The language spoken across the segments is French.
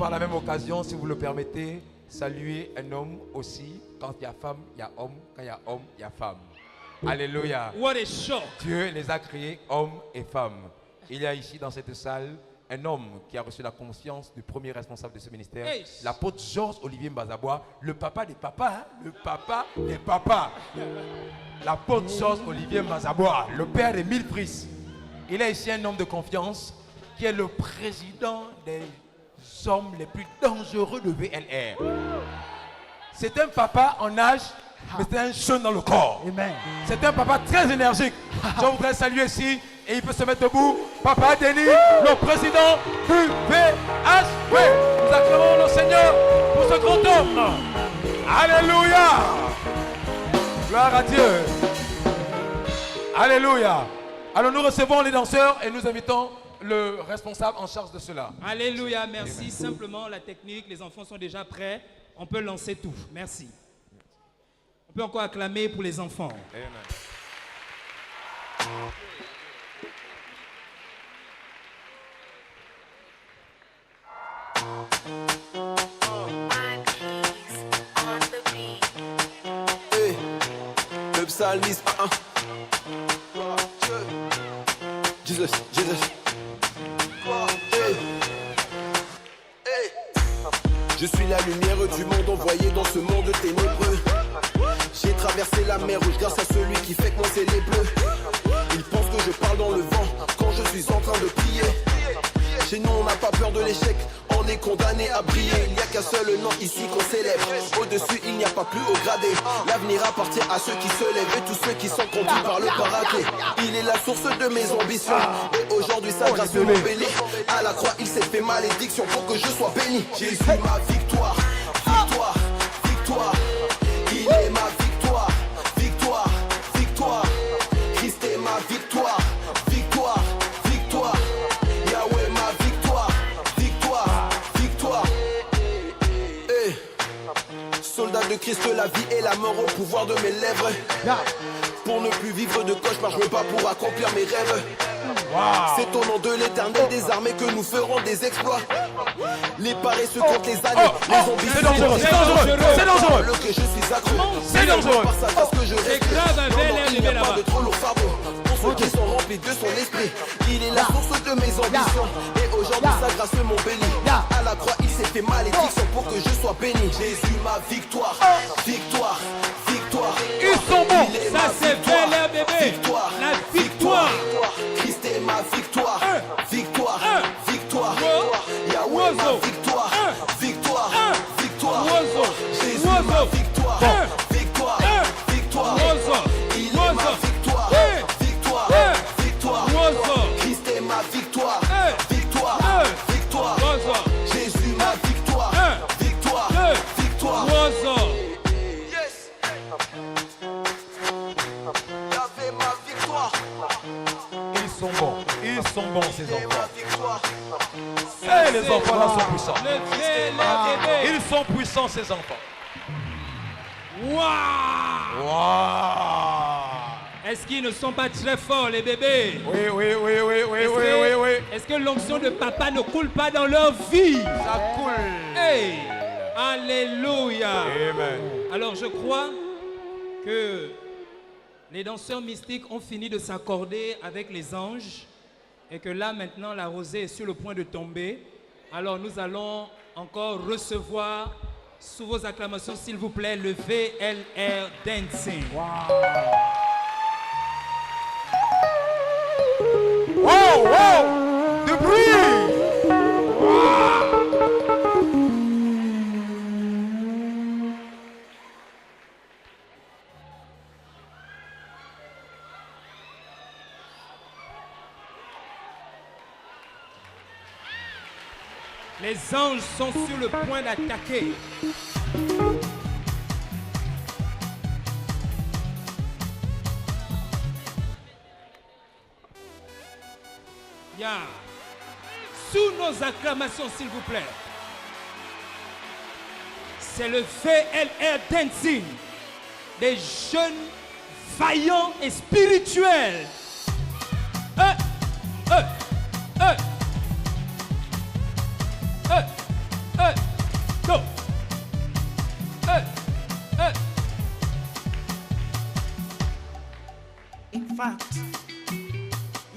par la même occasion, si vous le permettez, saluer un homme aussi. Quand il y a femme, il y a homme. Quand il y a homme, il y a femme. Alléluia. What a shock. Dieu les a créés hommes et femmes. Il y a ici dans cette salle un homme qui a reçu la confiance du premier responsable de ce ministère, Hey. l'apôtre Georges Olivier Mbazabois, le papa des papas, hein, le papa des papas. L'apôtre Georges Olivier Mbazabois, le père des 1000 fils. Il est ici un homme de confiance qui est le président des hommes les plus dangereux de VLR. C'est un papa en âge, mais c'est un jeune dans le corps. Amen. C'est un papa très énergique. Je voudrais saluer ici, et il peut se mettre debout, Papa Denis, le président du VHV. Nous acclamons le Seigneur pour ce grand homme. Alléluia. Gloire à Dieu. Alléluia. Alors nous recevons les danseurs et nous invitons le responsable en charge de cela. Alléluia, merci. Simplement la technique, les enfants sont déjà prêts. On peut lancer tout. Merci. On peut encore acclamer pour les enfants. Amen. Hey, le psalmiste. Jesus, Jesus. Hey. Hey. Je suis la lumière du monde envoyée dans ce monde ténébreux. J'ai traversé la mer rouge grâce à celui qui fait que mon ciel est bleu. Il pense que je parle dans le vent quand je suis en train de prier. Chez nous on n'a pas peur de l'échec, on est condamné à briller. Il n'y a qu'un seul nom ici qu'on célèbre. Au-dessus il n'y a pas plus haut gradé. L'avenir appartient à ceux qui se lèvent et tous ceux qui sont conduits par le paraclet. Il est la source de mes ambitions et aujourd'hui sa grâce me bénit. À la croix il s'est fait malédiction pour que je sois béni. Jésus ma victoire, victoire, victoire. Il est ma victoire, victoire, victoire. Christ est ma victoire, victoire, victoire. Yahweh ma victoire, victoire, victoire. Hey. Soldat de Christ, la vie et la mort au pouvoir de mes lèvres. Pour ne plus vivre de cauchemar, je me bats pour accomplir mes rêves. C'est au nom de l'éternel des armées que nous ferons des exploits. Les paresseux contre les années, les zombies. C'est dangereux, c'est dangereux, c'est dangereux. Le que je suis accro. C'est dangereux. Par sa grâce que je C'est respecte. grave, un bel air, Il n'y a là-bas. pas de trop lourd fardeau. Pour ceux qui sont remplis de son esprit, il est la source de mes ambitions. Et aujourd'hui sa grâce m'ont béni. À la croix il s'est fait malédiction pour que je sois béni. Jésus ma victoire, victoire, victoire. Ils sont bons. Il est Ça ma c'est victoire, bel air, bébé. victoire, La victoire. Christ est ma victoire, victoire, victoire. Wo- Yahweh ma Wozo. victoire, victoire, victoire. Wozo. Jésus ma Wozo. victoire, victoire, victoire. Wozo. Il est ma Wozo. victoire, Hey. victoire, Hey. victoire. Wozo. Christ est ma victoire, Hey. victoire, Hey. victoire. Wozo. Jésus ma victoire, Hey. victoire, Hey. victoire. Wozo. Yes. Yahweh ma victoire, Ils sont bons ces il est enfants. ma victoire. Et les enfants là sont puissants. Le bel air, bébé. Ils sont puissants ces enfants. Waouh. Waouh. Est-ce qu'ils ne sont pas très forts, les bébés? Oui, oui, oui, oui, oui, Est-ce oui, que- oui, oui. Est-ce que l'onction de papa ne coule pas dans leur vie? Ça coule. Hey! Alléluia! Amen. Alors je crois que les danseurs mystiques ont fini de s'accorder avec les anges et que là maintenant la rosée est sur le point de tomber. Alors nous allons encore recevoir sous vos acclamations s'il vous plaît le VLR Dancing. Wow, wow. Du bruit. Les anges sont sur le point d'attaquer. Yeah. Sous nos acclamations, s'il vous plaît. C'est le VLR Dancing des jeunes vaillants et spirituels. fact.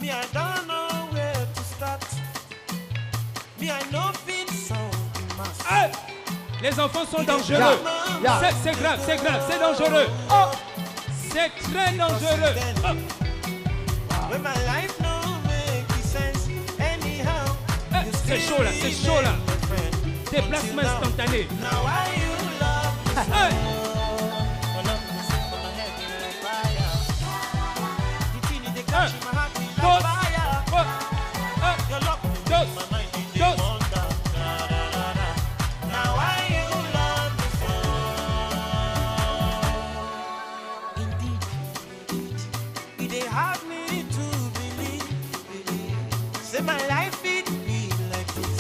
Me, I don't know where to start. Me, I know fit so mass. Hey! Les enfants sont dangereux. C'est grave, c'est dangereux. Oh! C'est très dangereux. Oh! When my life no make sense anyhow. Hey, c'est chaud là, c'est chaud là. Déplacement instantané. Now why you love me so? Hey! Your love is on my head like fire. The thing in the catch in my heart is like Dos. fire. Oh! Oh! Your love is Dos. in my mind is Dos. the wonder. Now why you love me so? Indeed, it dey hard me to believe. Say my life it be like this,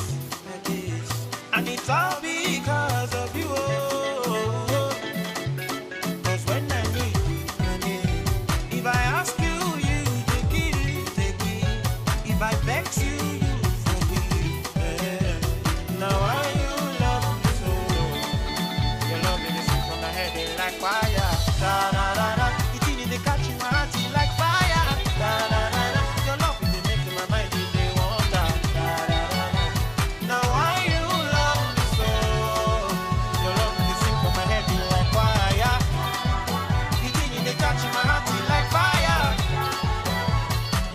and it's all because of you. Cause when I need, if I ask you, you take it. If I vex you, you forgive. Now why you love me so? Your love is from my head in like fire. Da da da da. The thing in the catch in my heart is like fire. Da da da da. Your love is making my mind in the wonder. Da da da da. Now why you love me so? Your love is from my head in like fire. The thing in the catch in my heart is like fire.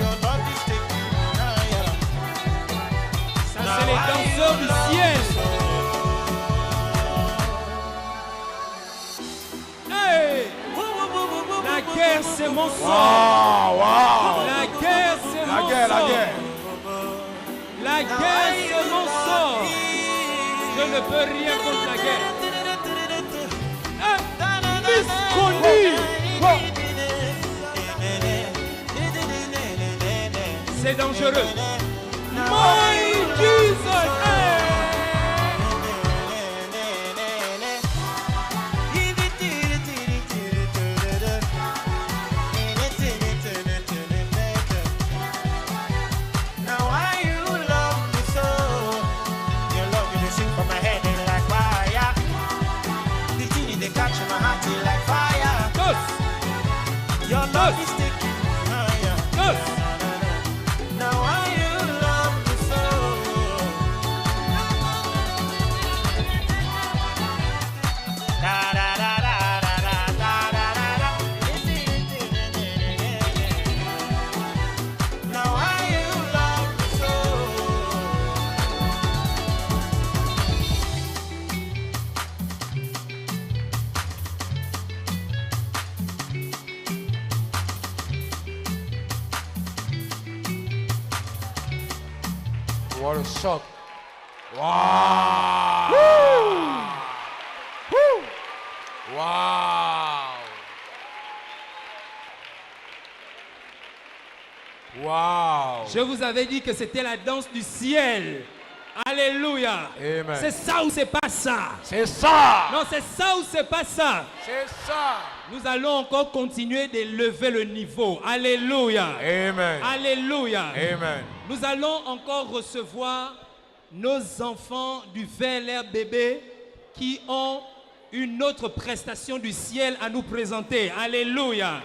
Your love is taking me higher. Ça, c'est les danseurs du ciel. Hey! La guerre, c'est mon sang. Wow, wow. La guerre, c'est La mon guerre, la sang. guerre. La guerre, c'est mon sang. Je ne peux rien contre la guerre. Miss Connie. C'est dangereux. My Jesus. Hey! Now why you love me so? Your love is a sing from my head in like fire. The thing in the catch in my heart is like fire. Tous. Your love is taking me higher. Tous. Now why you love me so? Da da da da da da da da da. Now why you love me so? What a shock. Wow. Wow. Wow. Je vous avais dit que c'était la danse du ciel. Alléluia. Amen. C'est ça ou c'est pas ça? C'est ça. Non, c'est ça ou c'est pas ça? C'est ça. Nous allons encore continuer d'élever le niveau. Alléluia. Amen. Alléluia. Amen. Nous allons encore recevoir nos enfants du VLR bébé qui ont une autre prestation du ciel à nous présenter. Alléluia.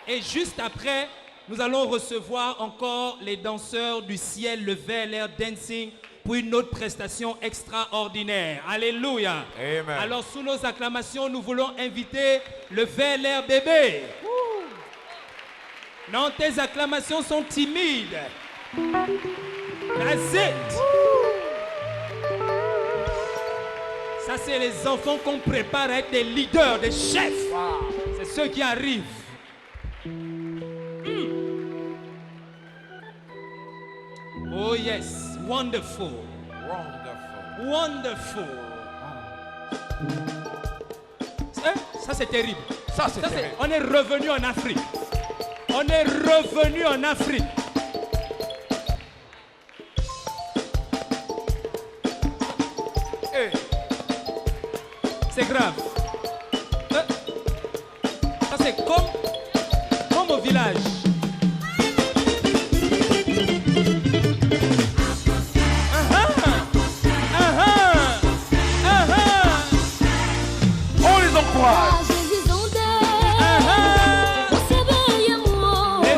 Et juste après, nous allons recevoir encore les danseurs du ciel, le VLR Dancing, pour une autre prestation extraordinaire. Alléluia. Amen. Alors, sous nos acclamations, nous voulons inviter le VLR bébé. Non, tes acclamations sont timides. That's it. Ça, c'est les enfants qu'on prépare à être des leaders, des chefs. C'est ceux qui arrivent. Oh yes, wonderful. Wonderful. Wonderful. Ça, c'est terrible. Ça, c'est terrible. On est revenu en Afrique. On est revenu en Afrique. Hey. C'est grave. Ça, c'est comme au village. On les encourage. Les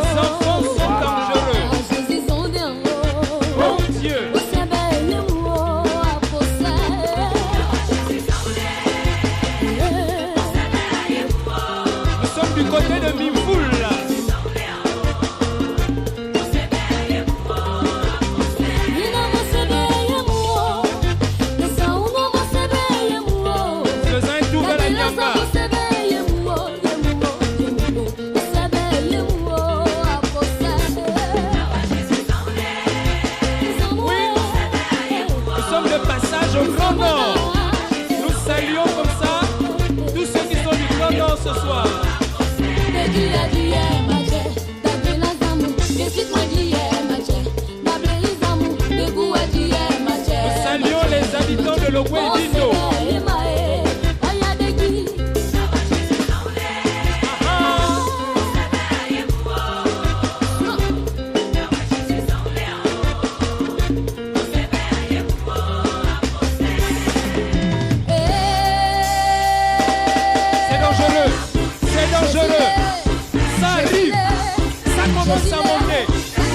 commence à monter.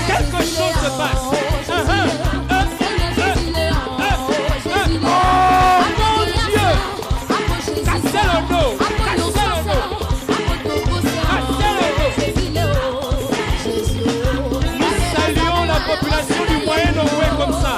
Quelque chose se passe. Oh mon Dieu! Cassez le dos! Cassez le dos! Cassez le dos! Nous saluons la population du Moyen-Orient comme ça.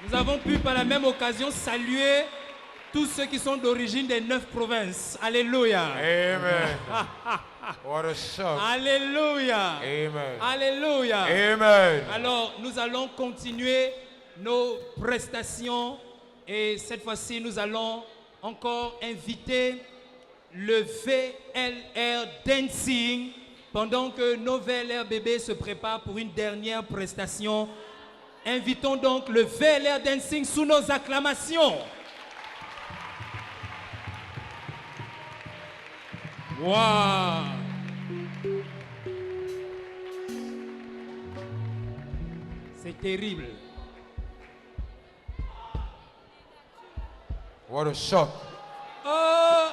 Nous avons pu par la même occasion saluer tous ceux qui sont d'origine des 9 provinces. Alléluia. Amen. What a shock. Alléluia. Amen. Alléluia. Amen. Alors, nous allons continuer nos prestations et cette fois-ci, nous allons encore inviter le VLR Dancing pendant que nos VLR bébés se préparent pour une dernière prestation. Invitons donc le VLR Dancing sous nos acclamations. Wow! C'est terrible. What a shock. Oh!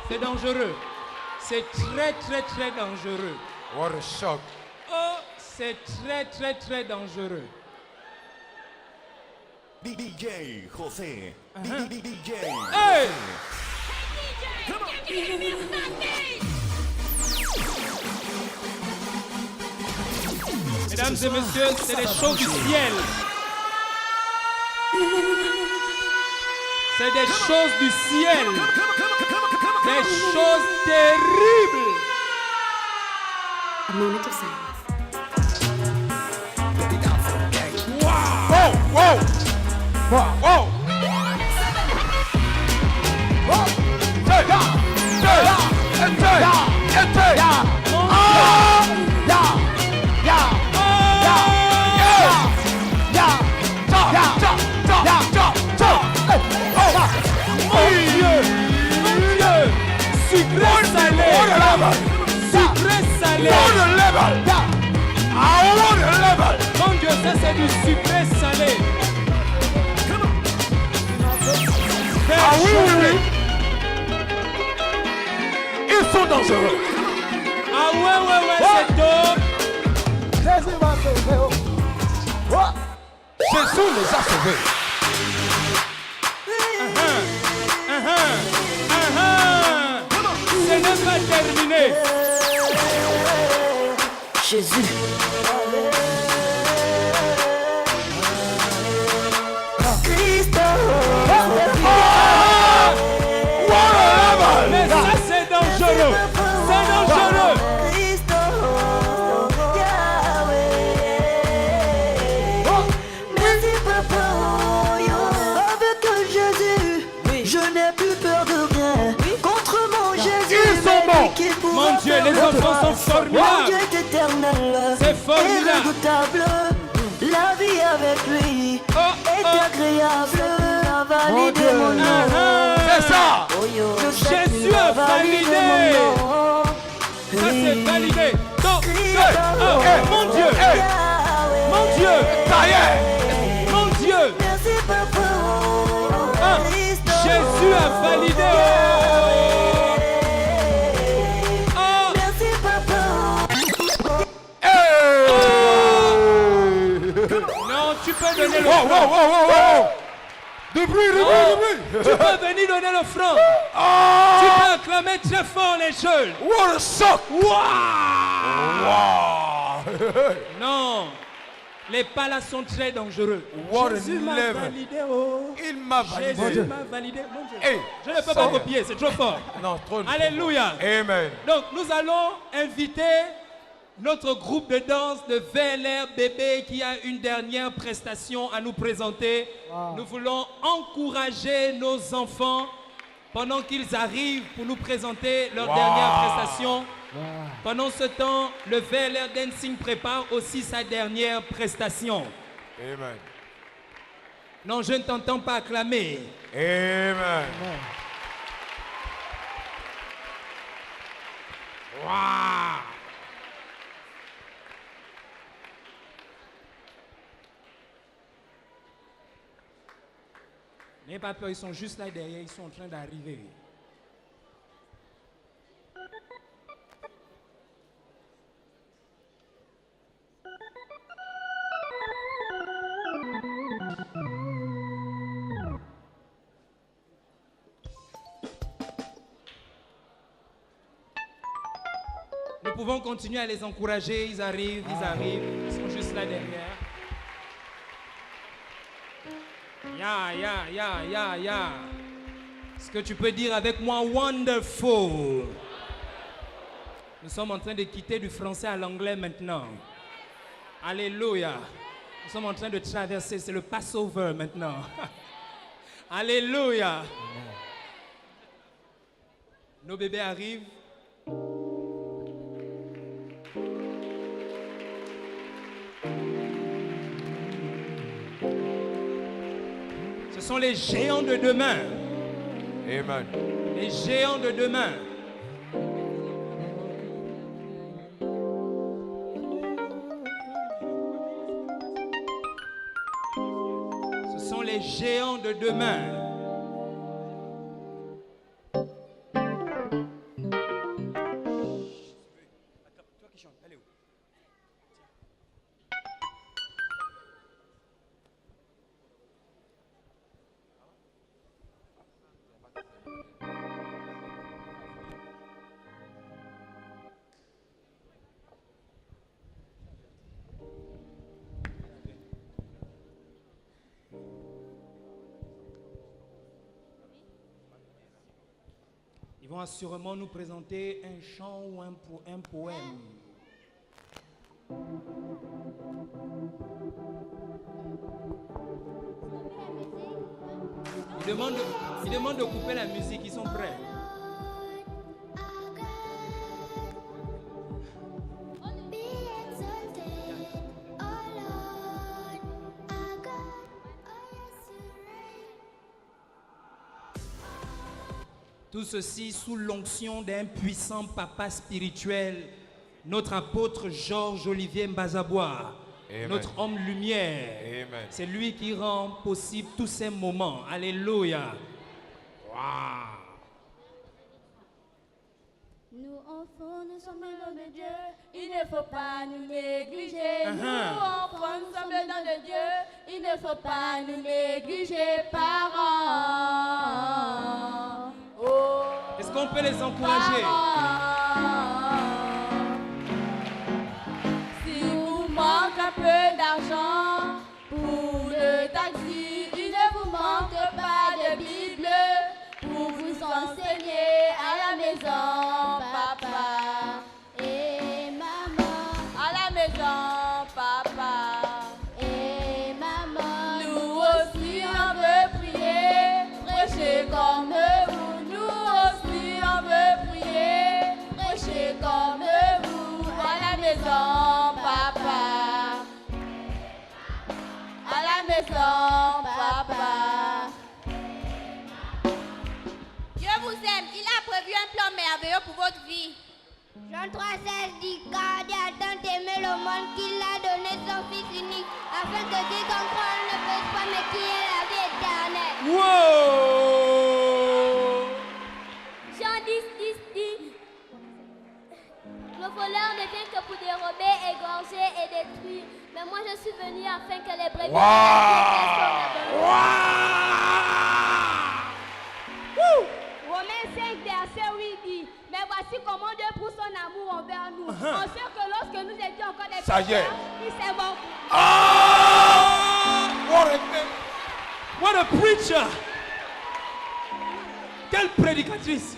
C'est dangereux. C'est très, très, très dangereux. What a shock. Oh! C'est très, très, très dangereux. DJ José. DJ. Hey! Mesdames et messieurs, c'est des choses du ciel. C'est des choses du ciel. Des choses terribles. A moment of silence. Wow! Wow! Wow! Wow! Sucré salé. Sucré salé. Mon Dieu, ça c'est du sucré salé. Ah oui, oui, oui. Ils sont dangereux. Ah ouais, c'est top. Jésus les a sauvés. Ce n'est pas terminé. Jésus. Mais ça c'est dangereux. C'est dangereux. Merci papa. Avec Jésus, je n'ai plus peur de rien. Contre mon Jésus, Ils sont bons. Mon Dieu, les enfants sont formidables. Mon Dieu est éternel. C'est formidable. Et redoutable. La vie avec lui est agréable. A validé mon nom. C'est ça. Je sais Jésus qu'il a validé validé. mon nom. validé. Donc, mon Dieu, mon Dieu, Ça y est. mon Dieu. Merci papa. Jésus a validé. Merci papa. Non, tu peux donner le Wow, franc. wow, wow, wow, wow. De bruit, de bruit, de bruit. Tu peux venir donner le franc. Tu peux acclamer très fort les jeunes. What a shock. Non, les pas là sont très dangereux. What a Jésus m'a level. validé. Oh. Il m'a validé. Jésus m'a validé. Mon Dieu. Hey, Je ne peux pas copier, c'est trop fort. Non, trop. Alléluia. Amen. Donc nous allons inviter notre groupe de danse de VLR Bébé qui a une dernière prestation à nous présenter. Nous voulons encourager nos enfants pendant qu'ils arrivent pour nous présenter leur dernière prestation. Pendant ce temps, le VLR Dancing prépare aussi sa dernière prestation. Amen. Non, je ne t'entends pas acclamer. Amen. Wow. N'ayez pas peur, ils sont juste là derrière, ils sont en train d'arriver. Nous pouvons continuer à les encourager, ils arrivent, ils sont juste là derrière. Ya. Est-ce que tu peux dire avec moi wonderful? Nous sommes en train de quitter du français à l'anglais maintenant. Alléluia. Nous sommes en train de traverser, c'est le Passover maintenant. Alléluia. Nos bébés arrivent. Ce sont les géants de demain. Amen. Les géants de demain. Ce sont les géants de demain. Ils vont assurément nous présenter un chant ou un poème. Ils demandent de couper la musique, ils sont prêts. Tout ceci sous l'onction d'un puissant papa spirituel, notre apôtre Georges Olivier Mbazabois, notre homme lumière. Amen. C'est lui qui rend possible tous ces moments. Alléluia. Wow. Nous enfants, nous sommes l'homme de Dieu, il ne faut pas nous négliger. Nous enfants, nous sommes l'homme de Dieu, il ne faut pas nous négliger, parents. Oh, est-ce qu'on peut les encourager? Si vous manque un peu d'argent pour le taxi, il ne vous manque pas de Bible pour vous enseigner à la maison, papa et maman. À la maison, papa et maman. Nous aussi on veut prier, prêcher comme vous. On veut prier, prêcher comme vous à la maison, papa. À la maison, papa. Dieu vous aime, il a prévu un plan merveilleux pour votre vie. Jean 3,16 dit car Dieu a tant aimé le monde qu'il a donné son Fils unique, afin que quiconque croit ne peut pas, mais qui ait la vie éternelle. Wow! Jean 10,10 dit le voleur ne vient que pour dérober, égorger et détruire. Mais moi je suis venu afin que les brebis Romains 5, verset 8 dit mais voici comment Dieu prouve son amour envers nous. On sait que lorsque nous étions encore des pécheurs, il s'est mort. What a preacher! Quelle prédicatrice!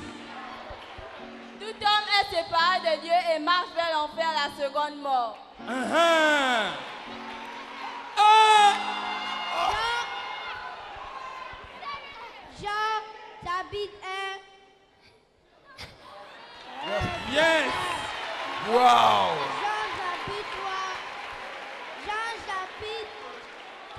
Tout homme est séparé de Dieu et marche vers l'enfer, la seconde mort. Jean, chapitre 1. Yes! Wow! Jean chapitre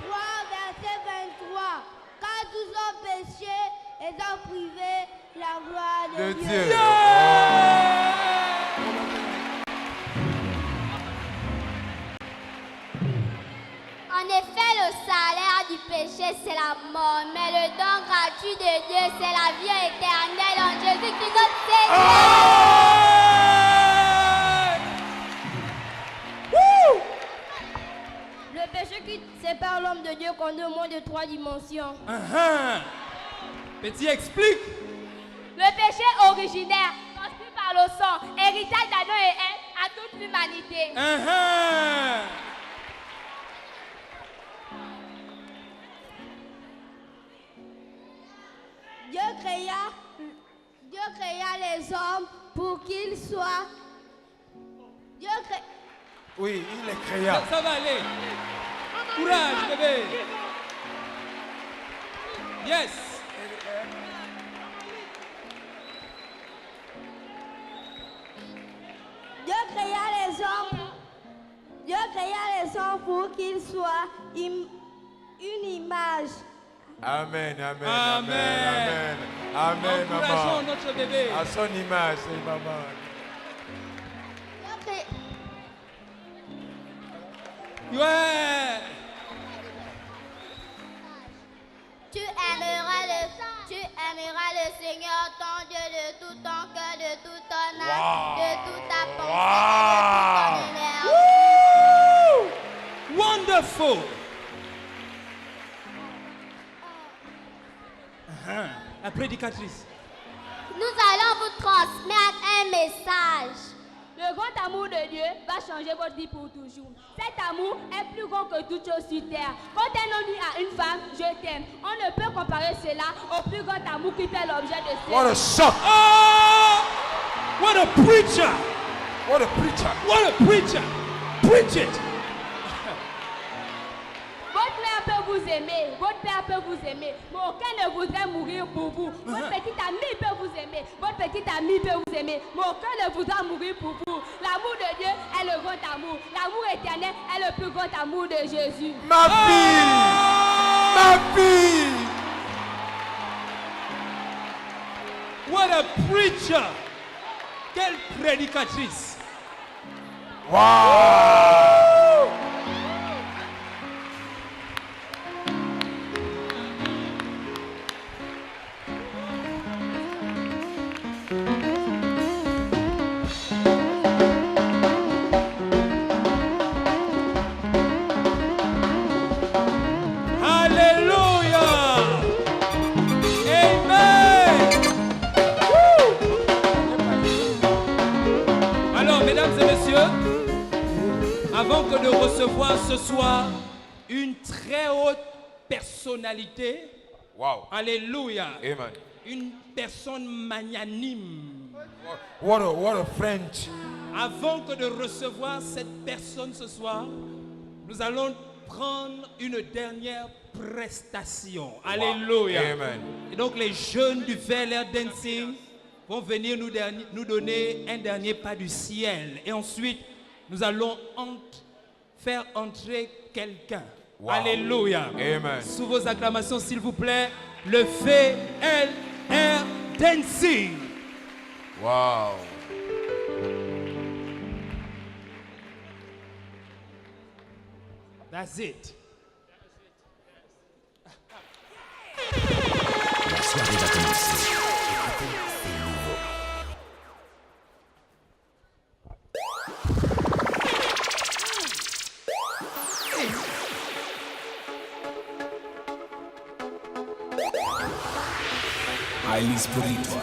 3, verset 23. Car tous ont péché et ont privé la gloire de Dieu. En effet, le salaire du péché, c'est la mort, mais le don gratuit de Dieu, c'est la vie éternelle en Jésus-Christ notre Seigneur. Le péché qui sépare l'homme de Dieu conduit au monde de 3 dimensions. Petit explique. Le péché originaire, construit par le sang, héritage d'Adam et Ève à toute l'humanité. Dieu créa les hommes pour qu'ils soient. Oui, il les créa. Ça va aller. Courage, bébé. Yes. Dieu créa les hommes pour qu'ils soient une image. Amen, amen, Amen. amen, amen, Encourageons maman. notre bébé. À son image, c'est maman. Ouais. Tu aimeras le Seigneur ton Dieu de tout ton cœur, de toute ton âme, de toute ta pensée, de toute ton énergie. Wonderful. La prédicatrice. Nous allons vous transmettre un message. Le grand amour de Dieu va changer votre vie pour toujours. Cet amour est plus grand que toute chose sur terre. Quand un homme dit à une femme, je t'aime, on ne peut comparer cela au plus grand amour qui fait l'objet de ce. What a shock! Oh! What a preacher! What a preacher! What a preacher! Preach it! Votre mère peut vous aimer, votre père peut vous aimer, mais aucun ne voudrait mourir pour vous. Votre petite amie peut vous aimer, votre petite amie peut vous aimer, mais aucun ne voudra mourir pour vous. L'amour de Dieu est le grand amour. L'amour éternel est le plus grand amour de Jésus. Ma fille! Ma fille! What a preacher! Quelle prédicatrice! Wow! Avant que de recevoir ce soir une très haute personnalité, Wow. alléluia, Amen. une personne magnanime. What a French. Avant que de recevoir cette personne ce soir, nous allons prendre une dernière prestation. Alléluia. Amen. Et donc les jeunes du VLR Dancing vont venir nous donner un dernier pas du ciel. Et ensuite, nous allons faire entrer quelqu'un. Wow. Alléluia. Amen. Sous vos acclamations, s'il vous plaît, le VLR Dancing. Wow. That's it. La soirée va commencer. Écoutez, c'est nouveau. Alice Polito.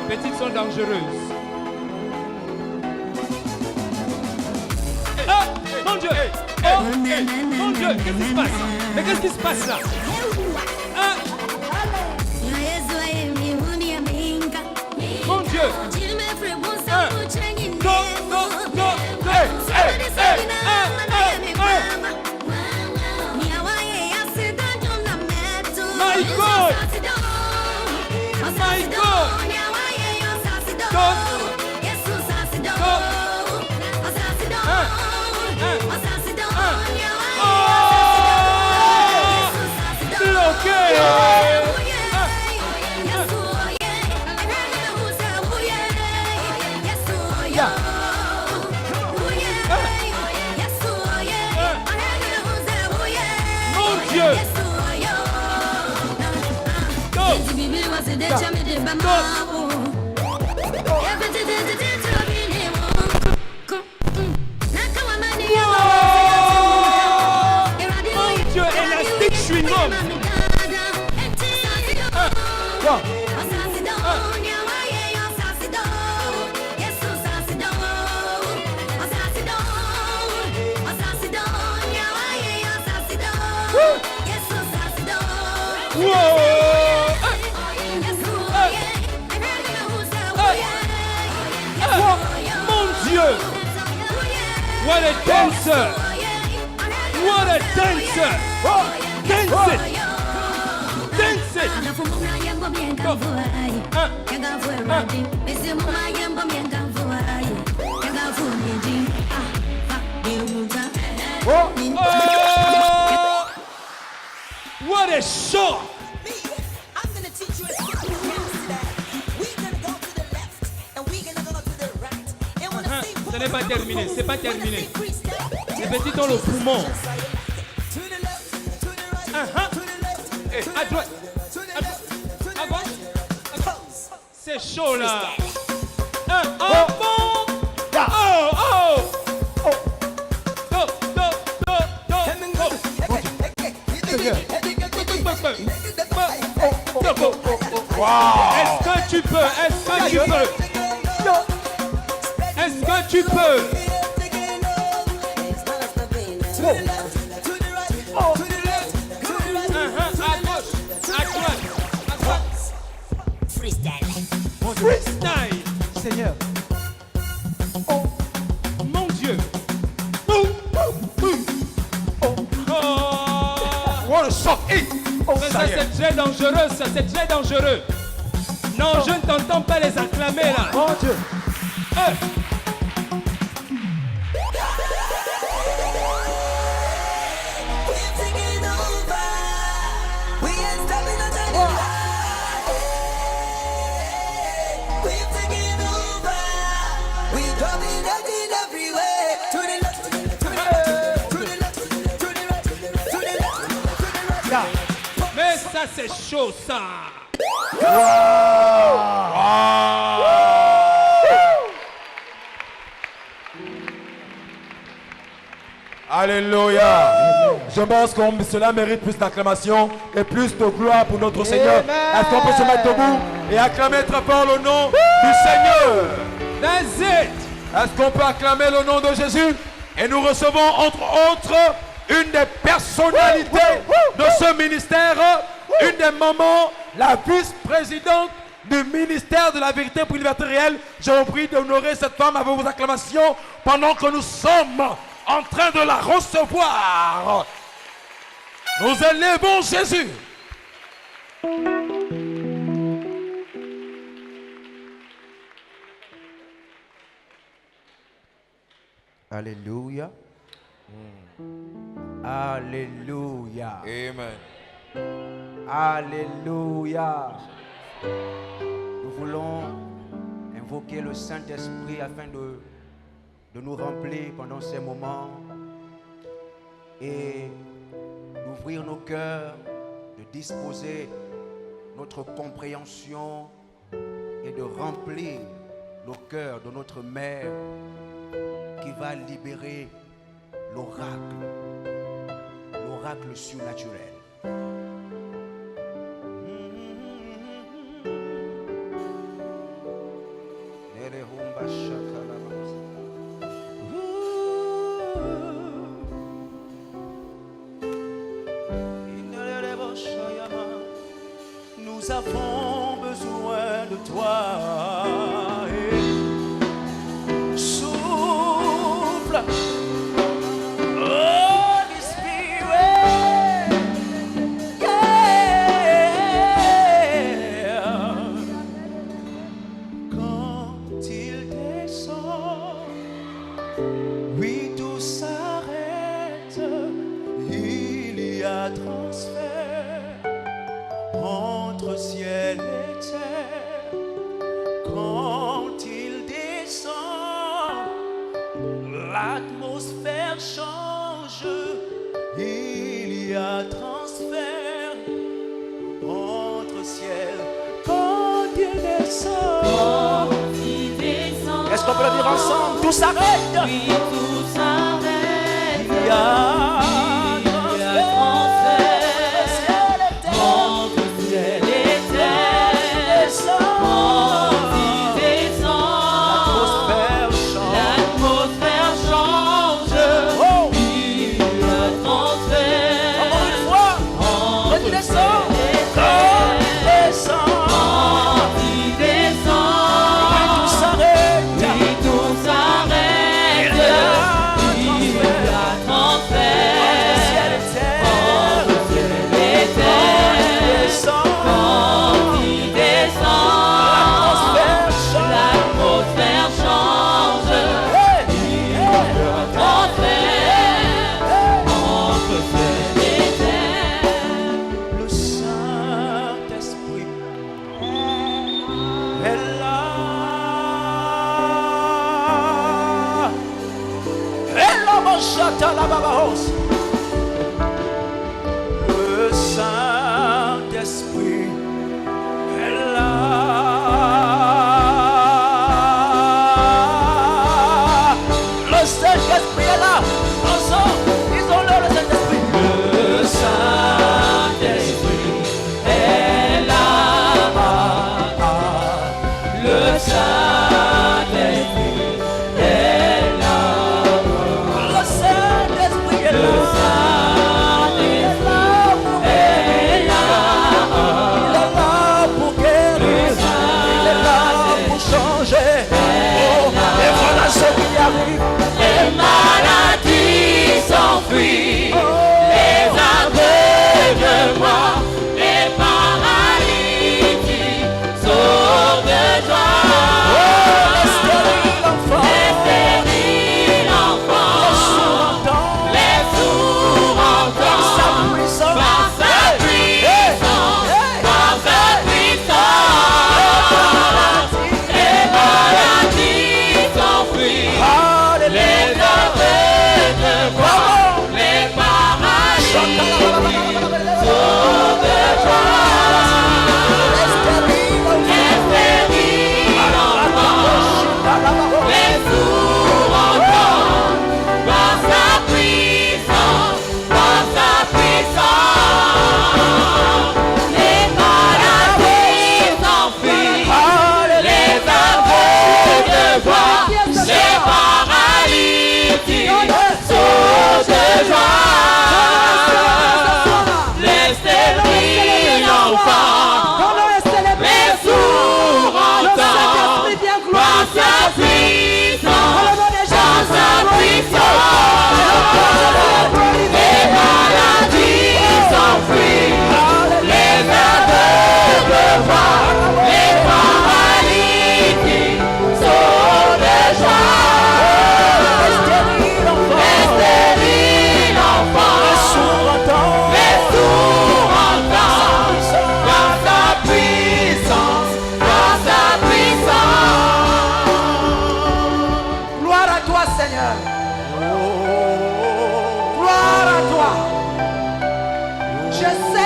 Les petites sont dangereuses. Ah, mon Dieu! Oh, mon Dieu, qu'est-ce qui se passe? Mais qu'est-ce qui se passe là? Ah, mon Dieu! My God! My God! Mon Dieu! Mon Dieu, élastique chewing-gum! Mon Dieu! What a dancer! What a dancer! Dance it! Dance it! Oh! What a shock! I'm gonna teach you a secret that we're gonna go to the left and we're gonna go to the right. And when I say Ce n'est pas terminé, c'est pas terminé. freestyle, Les petits ont le poumon. to the left, to the right, to the left, Eh, à droite, to the left, to the à gauche. right. C'est chaud là. Oh bon. Oh oh. Do do do do. Est-ce que tu peux? Est-ce que tu peux? Est-ce que tu peux? À gauche, à droite, à droite. Freestyle. Seigneur. Mon Dieu. Boum, boum, boum. Oh. What a shock. Hey. Oh, Mais ça c'est très dangereux, ça c'est très dangereux. Non, je ne t'entends pas les acclamer là. Mon Dieu. Mais ça c'est chaud ça. Alléluia. Je pense que cela mérite plus d'acclamation et plus de gloire pour notre Seigneur. Est-ce qu'on peut se mettre debout et acclamer très fort le nom du Seigneur? That's it. Est-ce qu'on peut acclamer le nom de Jésus? Et nous recevons entre autres une des personnalités de ce ministère, une des mamans, la vice-présidente du ministère de la vérité pour une liberté réelle. Je vous prie d'honorer cette femme avec vos acclamations pendant que nous sommes en train de la recevoir. Nous élevons Jésus. Alléluia. Alléluia. Amen. Alléluia. Nous voulons invoquer le Saint-Esprit afin de de nous remplir pendant ces moments et d'ouvrir nos cœurs, de disposer notre compréhension et de remplir nos cœurs de notre mère qui va libérer l'oracle surnaturel. Nous avons besoin de toi. Souffle, Holy Spirit, yeah. Quand il descend, oui, tout s'arrête. Il y a transfert entre ciel et terre. Quand il descend, l'atmosphère change. Il y a transfert entre ciel. Quand il descend, est-ce qu'on peut le dire ensemble? Tout s'arrête. Oui, tout s'arrête. Il y a le Saint-Esprit est là. Le Saint-Esprit est là. Ensemble, disons-le, le Saint-Esprit. Le Saint-Esprit est là. Le Saint-Esprit est là. Le Saint-Esprit est là.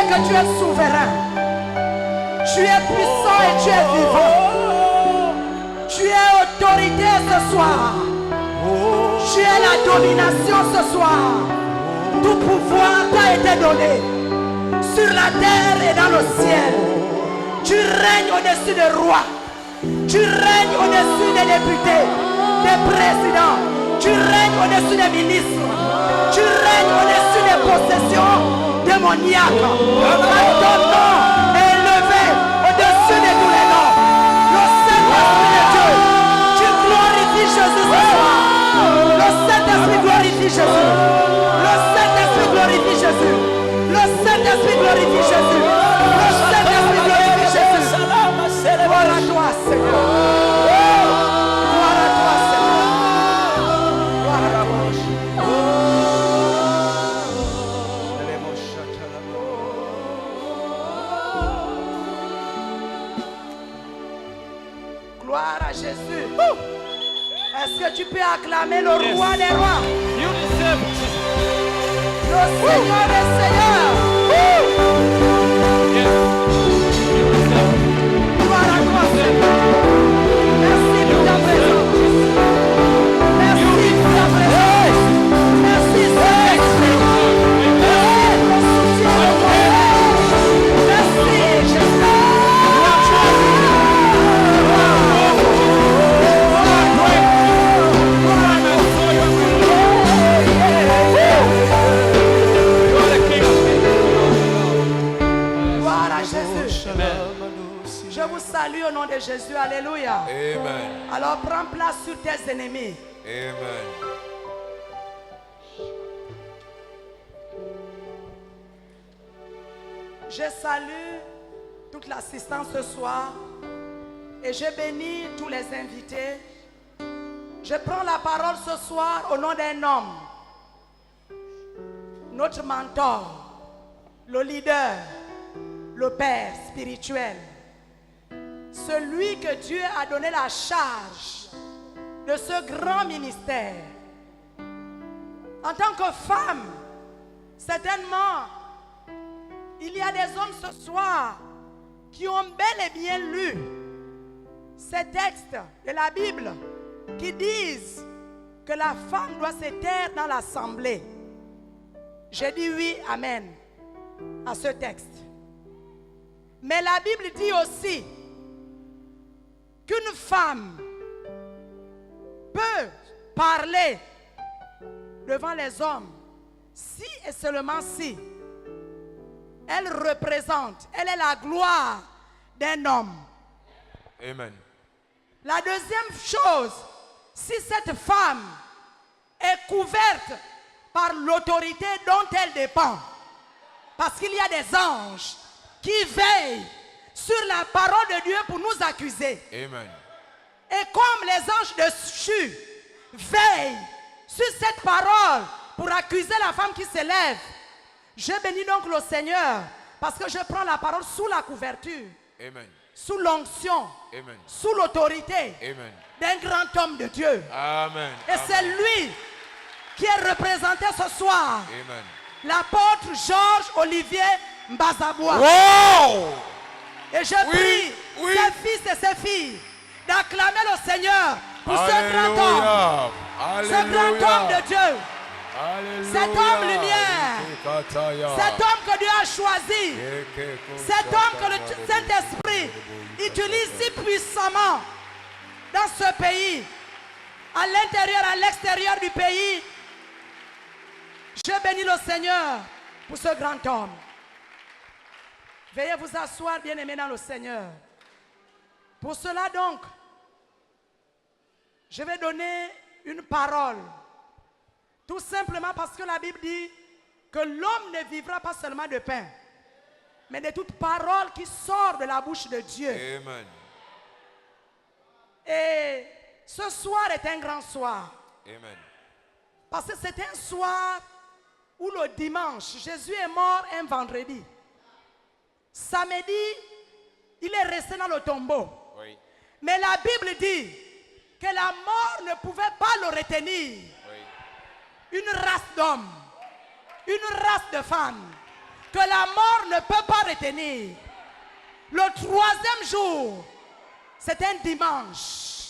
que tu es souverain. Tu es puissant et tu es vivant. Tu es autorité ce soir. Tu es la domination ce soir. Tout pouvoir t'a été donné sur la terre et dans le ciel. Tu règnes au-dessus des rois. Tu règnes au-dessus des députés, des présidents. Tu règnes au-dessus des ministres. Tu règnes au-dessus des possessions démoniaques. Ton nom est élevé au-dessus de tous les noms. Le Saint-Esprit de Dieu, tu glorifies Jésus ce soir. Le Saint-Esprit glorifie Jésus. Le Saint-Esprit glorifie Jésus. Le Saint-Esprit glorifie Jésus. Le Saint-Esprit glorifie Jésus. Gloire à toi, Seigneur. Gloire à toi, Seigneur. Gloire à toi. Gloire à Jésus. Est-ce que tu peux acclamer le roi des rois? Le Seigneur des seigneurs. Gloire à toi, Seigneur. Merci pour ta présence. Merci pour ta présence. Merci, Saint-Esprit. Merci pour ton soutien de toi. Merci, Jésus. Je vous salue au nom de Jésus. Alléluia. Amen. Alors prends place sur tes ennemis. Amen. Je salue toute l'assistance ce soir et je bénis tous les invités. Je prends la parole ce soir au nom d'un homme, notre mentor, le leader, le père spirituel, celui que Dieu a donné la charge de ce grand ministère. En tant que femme, certainement, il y a des hommes ce soir qui ont bel et bien lu ces textes de la Bible qui disent que la femme doit se taire dans l'assemblée. J'ai dit oui, amen, à ce texte. Mais la Bible dit aussi qu'une femme peut parler devant les hommes si et seulement si elle représente, elle est la gloire d'un homme. Amen. La deuxième chose, si cette femme est couverte par l'autorité dont elle dépend, parce qu'il y a des anges qui veillent sur la parole de Dieu pour nous accuser. Amen. Et comme les anges dessus veillent sur cette parole pour accuser la femme qui s'élève, je bénis donc le Seigneur parce que je prends la parole sous la couverture, Amen. sous l'onction, Amen. sous l'autorité Amen. d'un grand homme de Dieu. Amen. Et c'est lui qui est représenté ce soir, Amen. l'apôtre Georges Olivier Mbazabois. Wow! Et je prie ses fils et ses filles d'acclamer le Seigneur pour ce grand homme. Ce grand homme de Dieu. Alléluia. Cet homme lumière. Cet homme que Dieu a choisi. Cet homme que le Saint-Esprit utilise si puissamment dans ce pays. À l'intérieur, à l'extérieur du pays. Je bénis le Seigneur pour ce grand homme. Veuillez vous asseoir, bien-aimés dans le Seigneur. Pour cela donc, je vais donner une parole. Tout simplement parce que la Bible dit que l'homme ne vivra pas seulement de pain, mais de toute parole qui sort de la bouche de Dieu. Amen. Et ce soir est un grand soir. Amen. Parce que c'est un soir où le dimanche, Jésus est mort un vendredi. Samedi, il est resté dans le tombeau. Oui. Mais la Bible dit que la mort ne pouvait pas le retenir. Oui. Une race d'hommes, une race de femmes que la mort ne peut pas retenir. Le troisième jour, c'est un dimanche.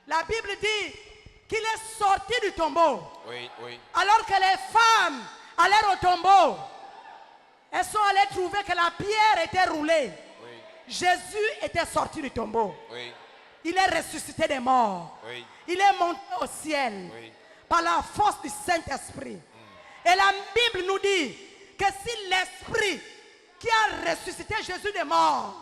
La Bible dit qu'il est sorti du tombeau. Oui, oui. Alors que les femmes allèrent au tombeau, elles sont allées trouver que la pierre était roulée. Oui, Jésus était sorti du tombeau. oui, Il est ressuscité des morts. oui. Il est monté au ciel Oui. par la force du Saint-Esprit. Et la Bible nous dit que si l'Esprit qui a ressuscité Jésus des morts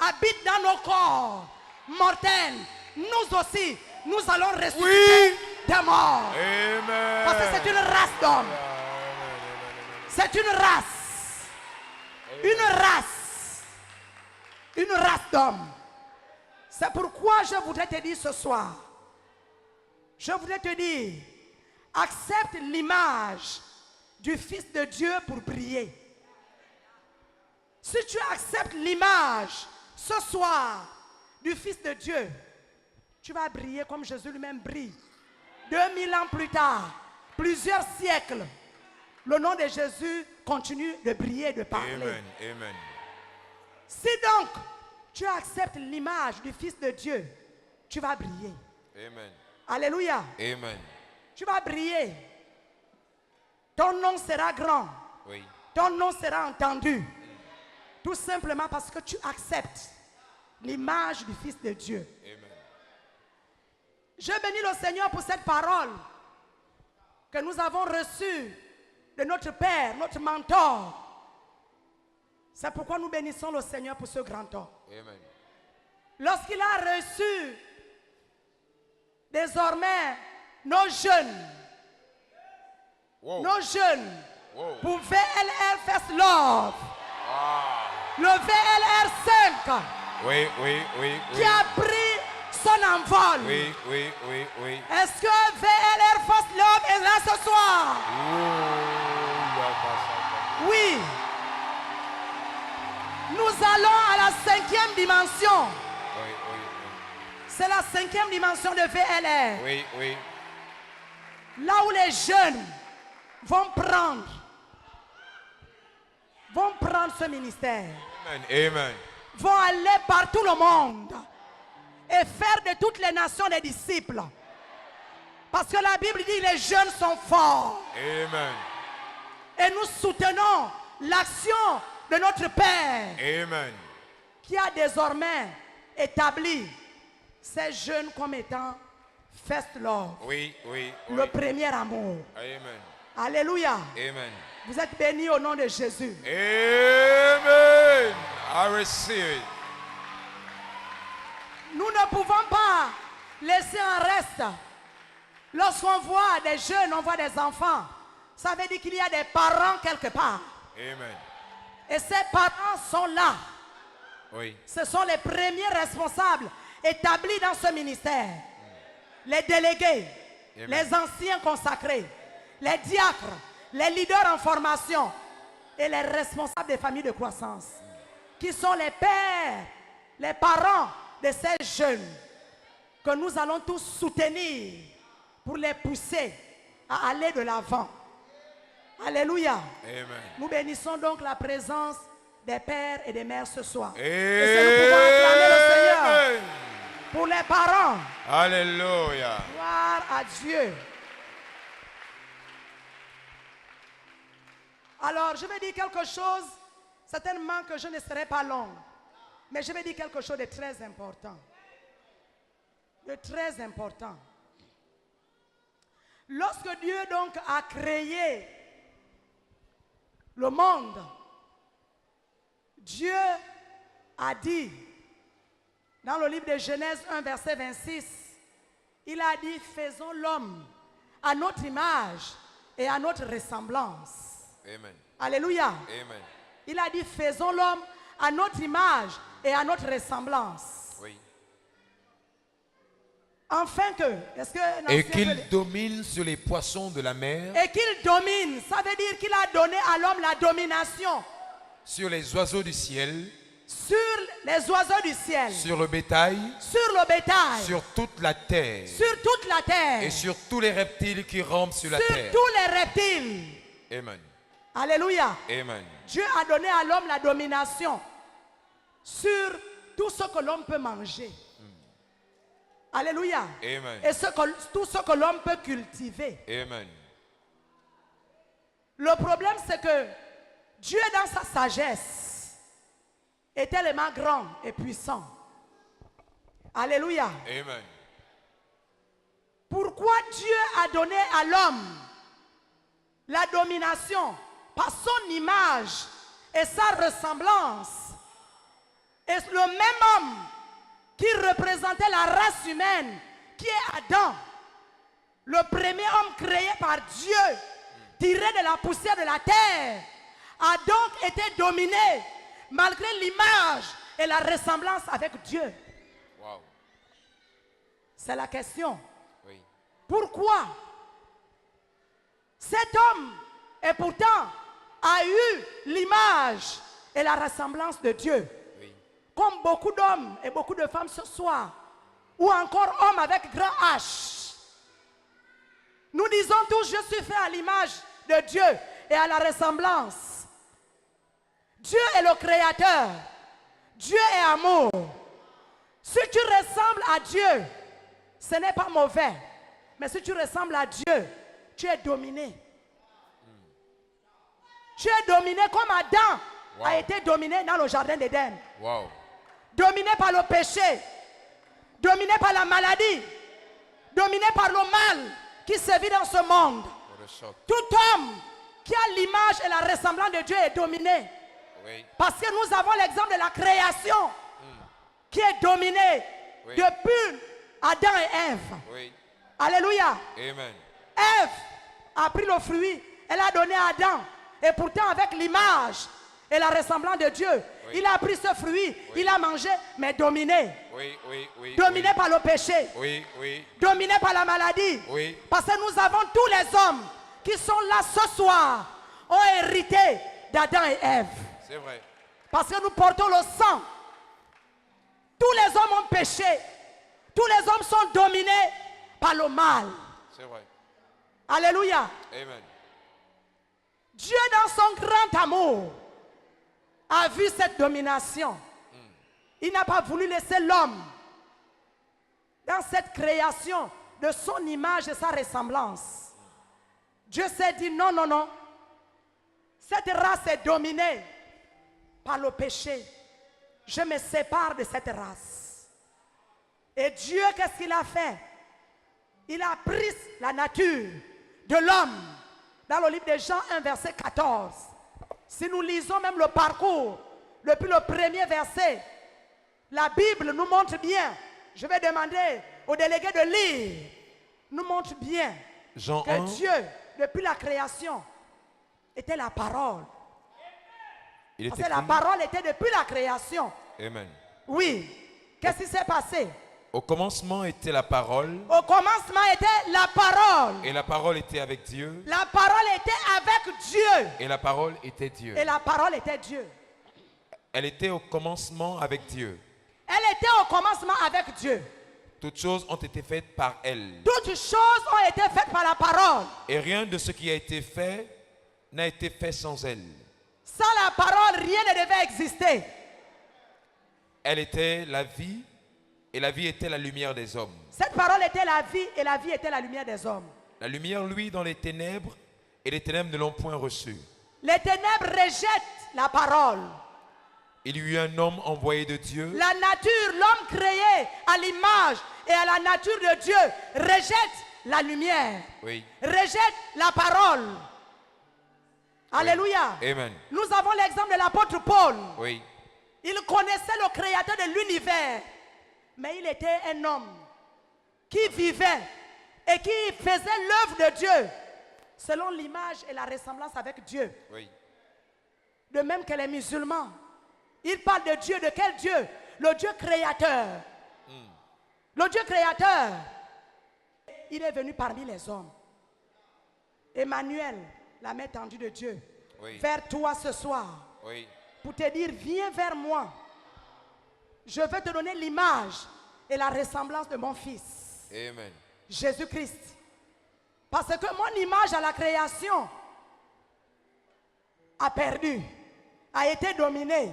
habite dans nos corps mortels, nous aussi, nous allons ressusciter des morts. Amen. Parce que c'est une race d'hommes. C'est une race. Une race. Une race d'hommes. C'est pourquoi je voudrais te dire ce soir, je voudrais te dire, accepte l'image du Fils de Dieu pour briller. Si tu acceptes l'image ce soir du Fils de Dieu, tu vas briller comme Jésus lui-même brille. 2000 ans plus tard, plusieurs siècles, le nom de Jésus continue de briller, de parler. Amen. Amen. Si donc tu acceptes l'image du Fils de Dieu, tu vas briller. Amen. Alléluia. Amen. Tu vas briller. Ton nom sera grand. Oui. Ton nom sera entendu. Tout simplement parce que tu acceptes l'image du Fils de Dieu. Amen. Je bénis le Seigneur pour cette parole que nous avons reçue de notre Père, notre mentor. C'est pourquoi nous bénissons le Seigneur pour ce grand homme. Amen. Lorsqu'il a reçu désormais nos jeunes, Wow. nos jeunes Wow. pour VLR First Love, Ah. le VLR 5 Oui, oui, oui, qui oui. a pris son envol. Oui, oui, oui, oui. Est-ce que VLR First Love est là ce soir? Oui. Nous allons à la 5e dimension. Oui, oui, C'est la 5e dimension de VLR. oui. Oui, oui. Là où les jeunes vont prendre ce ministère. Amen. Amen. Vont aller par tout le monde et faire de toutes les nations des disciples. Parce que la Bible dit que les jeunes sont forts. Amen. Et nous soutenons l'action de notre Père Amen. qui a désormais établi ces jeunes comme étant First Love, Oui, oui, oui. le premier amour. Amen. Alléluia. Amen. Vous êtes bénis au nom de Jésus. Amen. I receive it. Nous ne pouvons pas laisser un reste. Lorsqu'on voit des jeunes, on voit des enfants, ça veut dire qu'il y a des parents quelque part. Amen. Et ces parents sont là. Oui. Ce sont les premiers responsables établis dans ce ministère. Les délégués, Amen. les anciens consacrés, les diacres, les leaders en formation et les responsables des familles de croissance, qui sont les pères, les parents de ces jeunes que nous allons tous soutenir pour les pousser à aller de l'avant. Alléluia. Amen. Nous bénissons donc la présence des pères et des mères ce soir. Et si nous pouvons acclamer le Seigneur Amen. pour les parents. Alléluia. Gloire à Dieu. Alors, je vais dire quelque chose, certainement que je ne serai pas long, mais je vais dire quelque chose de très important. De très important. Lorsque Dieu donc a créé le monde, Dieu a dit, dans le livre de Genèse 1, verset 26, il a dit, faisons l'homme à notre image et à notre ressemblance. Amen. Alléluia. Amen. Il a dit, faisons l'homme à notre image et à notre ressemblance. Oui. Afin que, est-ce que... Et qu'il domine sur les poissons de la mer, Et qu'il domine, ça veut dire qu'il a donné à l'homme la domination sur les oiseaux du ciel, sur les oiseaux du ciel, sur le bétail, sur le bétail, sur toute la terre sur toute la terre, et sur tous les reptiles qui rampent sur la sur terre. tous les reptiles. Amen. Alléluia. Amen. Dieu a donné à l'homme la domination sur tout ce que l'homme peut manger. Alléluia. Amen. Et tout ce que l'homme peut cultiver. Amen. Le problème, c'est que Dieu, dans sa sagesse, est tellement grand et puissant. Alléluia. Amen. Pourquoi Dieu a donné à l'homme la domination par son image et sa ressemblance? Et le même homme qui représentait la race humaine, qui est Adam, le premier homme créé par Dieu, tiré de la poussière de la terre, a donc été dominé malgré l'image et la ressemblance avec Dieu. Wow. C'est la question. Oui. Pourquoi cet homme, et pourtant, a eu l'image et la ressemblance de Dieu? Oui. Comme beaucoup d'hommes et beaucoup de femmes ce soir, ou encore hommes avec grand H. Nous disons tous, je suis fait à l'image de Dieu et à la ressemblance. Dieu est le créateur. Dieu est amour. Si tu ressembles à Dieu, ce n'est pas mauvais. Mais si tu ressembles à Dieu, tu es dominé. Tu es dominé comme Adam a été dominé dans le jardin d'Éden. Wow. Dominé par le péché, dominé par la maladie, dominé par le mal qui sévit dans ce monde. Tout homme qui a l'image et la ressemblance de Dieu est dominé. Oui. Parce que nous avons l'exemple de la création qui est dominée depuis Adam et Ève. Oui. Alléluia. Amen. Ève a pris le fruit, elle a donné à Adam. Et pourtant avec l'image et la ressemblance de Dieu, il a pris ce fruit, il a mangé, mais dominé. Dominé par le péché. Dominé par la maladie. Parce que nous avons tous les hommes qui sont là ce soir, ont hérité d'Adam et Ève. C'est vrai. Parce que nous portons le sang. Tous les hommes ont péché. Tous les hommes sont dominés par le mal. C'est vrai. Alléluia. Amen. Dieu, dans son grand amour, a vu cette domination. Il n'a pas voulu laisser l'homme dans cette création de son image et sa ressemblance. Dieu s'est dit non, non, non. Cette race est dominée par le péché. Je me sépare de cette race. Et Dieu, qu'est-ce qu'il a fait? Il a pris la nature de l'homme. Dans le livre de Jean 1, verset 14. Si nous lisons même le parcours, depuis le premier verset, la Bible nous montre bien. Je vais demander au délégué de lire. Nous montre bien Jean que 1. Dieu, depuis la création, était la parole. Parce que la parole était depuis la création. Amen. Oui. Qu'est-ce qui s'est passé? Au commencement était la parole. Au commencement était la parole. Et la parole était avec Dieu. La parole était avec Dieu. Et la parole était Dieu. Et la parole était Dieu. Elle était au commencement avec Dieu. Elle était au commencement avec Dieu. Toutes choses ont été faites par elle. Toutes choses ont été faites par la parole. Et rien de ce qui a été fait n'a été fait sans elle. Sans la parole, rien ne devait exister. Elle était la vie. Et la vie était la lumière des hommes. Cette parole était la vie et la vie était la lumière des hommes. La lumière, lui, dans les ténèbres, et les ténèbres ne l'ont point reçue. Les ténèbres rejettent la parole. Il y eut un homme envoyé de Dieu. La nature, l'homme créé à l'image et à la nature de Dieu, rejette la lumière. Oui. Rejette la parole. Oui. Alléluia. Amen. Nous avons l'exemple de l'apôtre Paul. Oui. Il connaissait le créateur de l'univers. Mais il était un homme qui vivait et qui faisait l'œuvre de Dieu selon l'image et la ressemblance avec Dieu. Oui. De même que les musulmans. Ils parlent de Dieu. De quel Dieu? Le Dieu créateur. Le Dieu créateur. Il est venu parmi les hommes. Emmanuel, la main tendue de Dieu, vers toi ce soir. Pour te dire, viens vers moi. Je vais te donner l'image et la ressemblance de mon fils. Amen. Jésus-Christ. Parce que mon image à la création a perdu. a été dominé.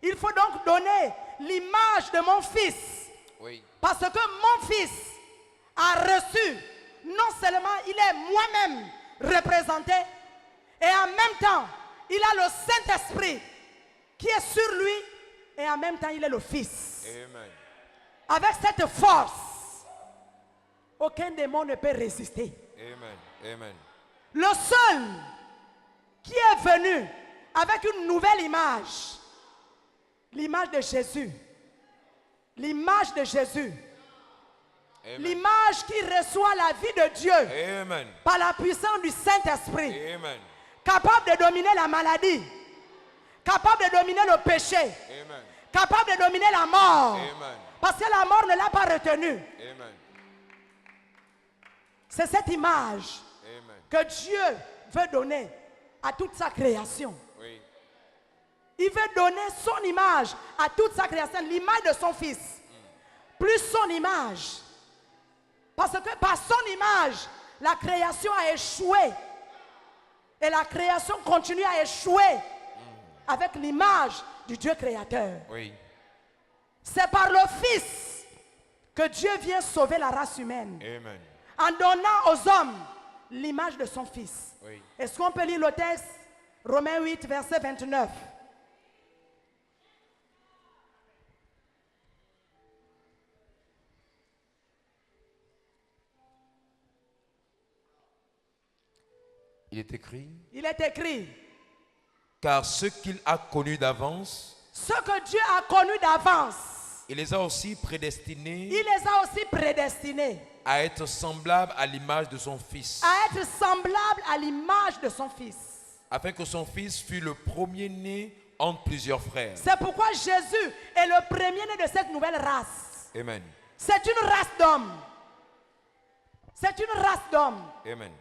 Il faut donc donner l'image de mon fils. Oui. Parce que mon fils a reçu, non seulement il est moi-même représenté, et en même temps, il a le Saint-Esprit qui est sur lui, et en même temps, il est le Fils. Amen. Avec cette force, aucun démon ne peut résister. Amen. Amen. Le seul qui est venu avec une nouvelle image, l'image de Jésus, l'image de Jésus, Amen. l'image qui reçoit la vie de Dieu Amen. par la puissance du Saint-Esprit, Amen. capable de dominer la maladie, capable de dominer le péché, Amen. capable de dominer la mort, Amen. parce que la mort ne l'a pas retenu. Amen. C'est cette image Amen. que Dieu veut donner à toute sa création. Oui. Il veut donner son image à toute sa création, l'image de son fils, plus son image. Parce que par son image, la création a échoué. Et la création continue à échouer avec l'image du Dieu créateur. Oui. C'est par le Fils que Dieu vient sauver la race humaine. Amen. En donnant aux hommes l'image de son Fils. Oui. Est-ce qu'on peut lire le texte? Romains 8, verset 29. Il est écrit, Il est écrit, car ce qu'il a connu d'avance, ce que Dieu a connu d'avance, il les a aussi prédestinés il les a aussi prédestinés à être semblables à l'image de son Fils, à être semblables à l'image de son Fils. afin que son Fils fût le premier-né entre plusieurs frères. C'est pourquoi Jésus est le premier-né de cette nouvelle race. Amen. C'est une race d'hommes. C'est une race d'hommes. Amen.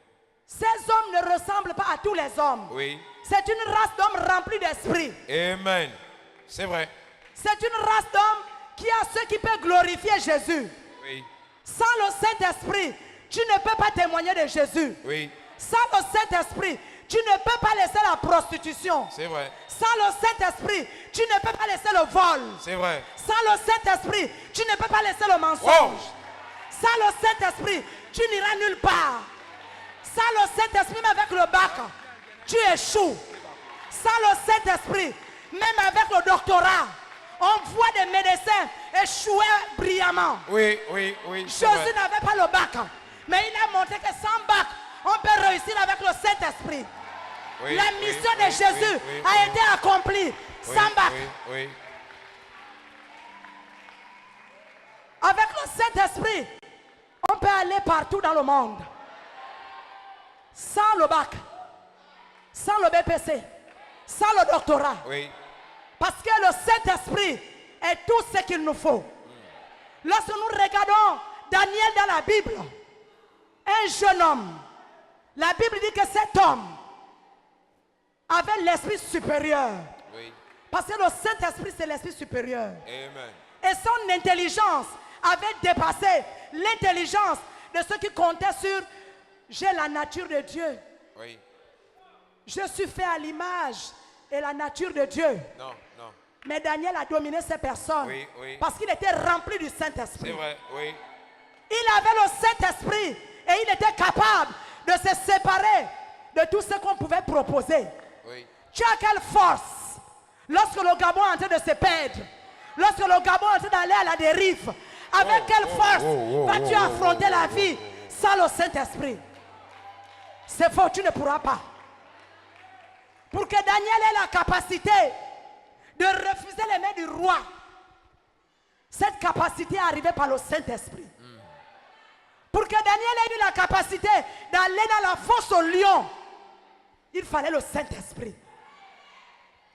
Ces hommes ne ressemblent pas à tous les hommes. Oui. C'est une race d'hommes remplis d'esprit. Amen. C'est vrai. C'est une race d'hommes qui a ce qui peut glorifier Jésus. Oui. Sans le Saint-Esprit, tu ne peux pas témoigner de Jésus. Oui. Sans le Saint-Esprit, tu ne peux pas laisser la prostitution. C'est vrai. Sans le Saint-Esprit, tu ne peux pas laisser le vol. C'est vrai. Sans le Saint-Esprit, tu ne peux pas laisser le mensonge. Wow. Sans le Saint-Esprit, tu n'iras nulle part. Sans le Saint-Esprit, même avec le bac, tu échoues. Sans le Saint-Esprit, même avec le doctorat, on voit des médecins échouer brillamment. Oui, oui, oui. c'est Jésus vrai. n'avait pas le bac, mais il a montré que sans bac, on peut réussir avec le Saint-Esprit. Oui, La oui, mission oui, de Jésus oui, oui, a oui. été accomplie Oui, sans bac. oui, oui. Avec le Saint-Esprit, on peut aller partout dans le monde. Sans le bac, sans le BPC, sans le doctorat. Oui. Parce que le Saint-Esprit est tout ce qu'il nous faut. Lorsque nous regardons Daniel dans la Bible, un jeune homme, la Bible dit que cet homme avait l'esprit supérieur. Oui. Parce que le Saint-Esprit, c'est l'esprit supérieur. Amen. Et son intelligence avait dépassé l'intelligence de ceux qui comptaient sur j'ai la nature de Dieu. Oui. Je suis fait à l'image et la nature de Dieu. Non, non. Mais Daniel a dominé ces personnes Oui, oui. parce qu'il était rempli du Saint-Esprit. C'est vrai, oui. Il avait le Saint-Esprit et il était capable de se séparer de tout ce qu'on pouvait proposer. Oui. Tu as quelle force lorsque le Gabon est en train de se perdre, lorsque le Gabon est en train d'aller à la dérive, avec quelle force vas-tu affronter la vie sans le Saint-Esprit? C'est faux, tu ne pourras pas. Pour que Daniel ait la capacité de refuser les mains du roi, cette capacité est arrivée par le Saint-Esprit. Pour que Daniel ait eu la capacité d'aller dans la fosse au lion, il fallait le Saint-Esprit.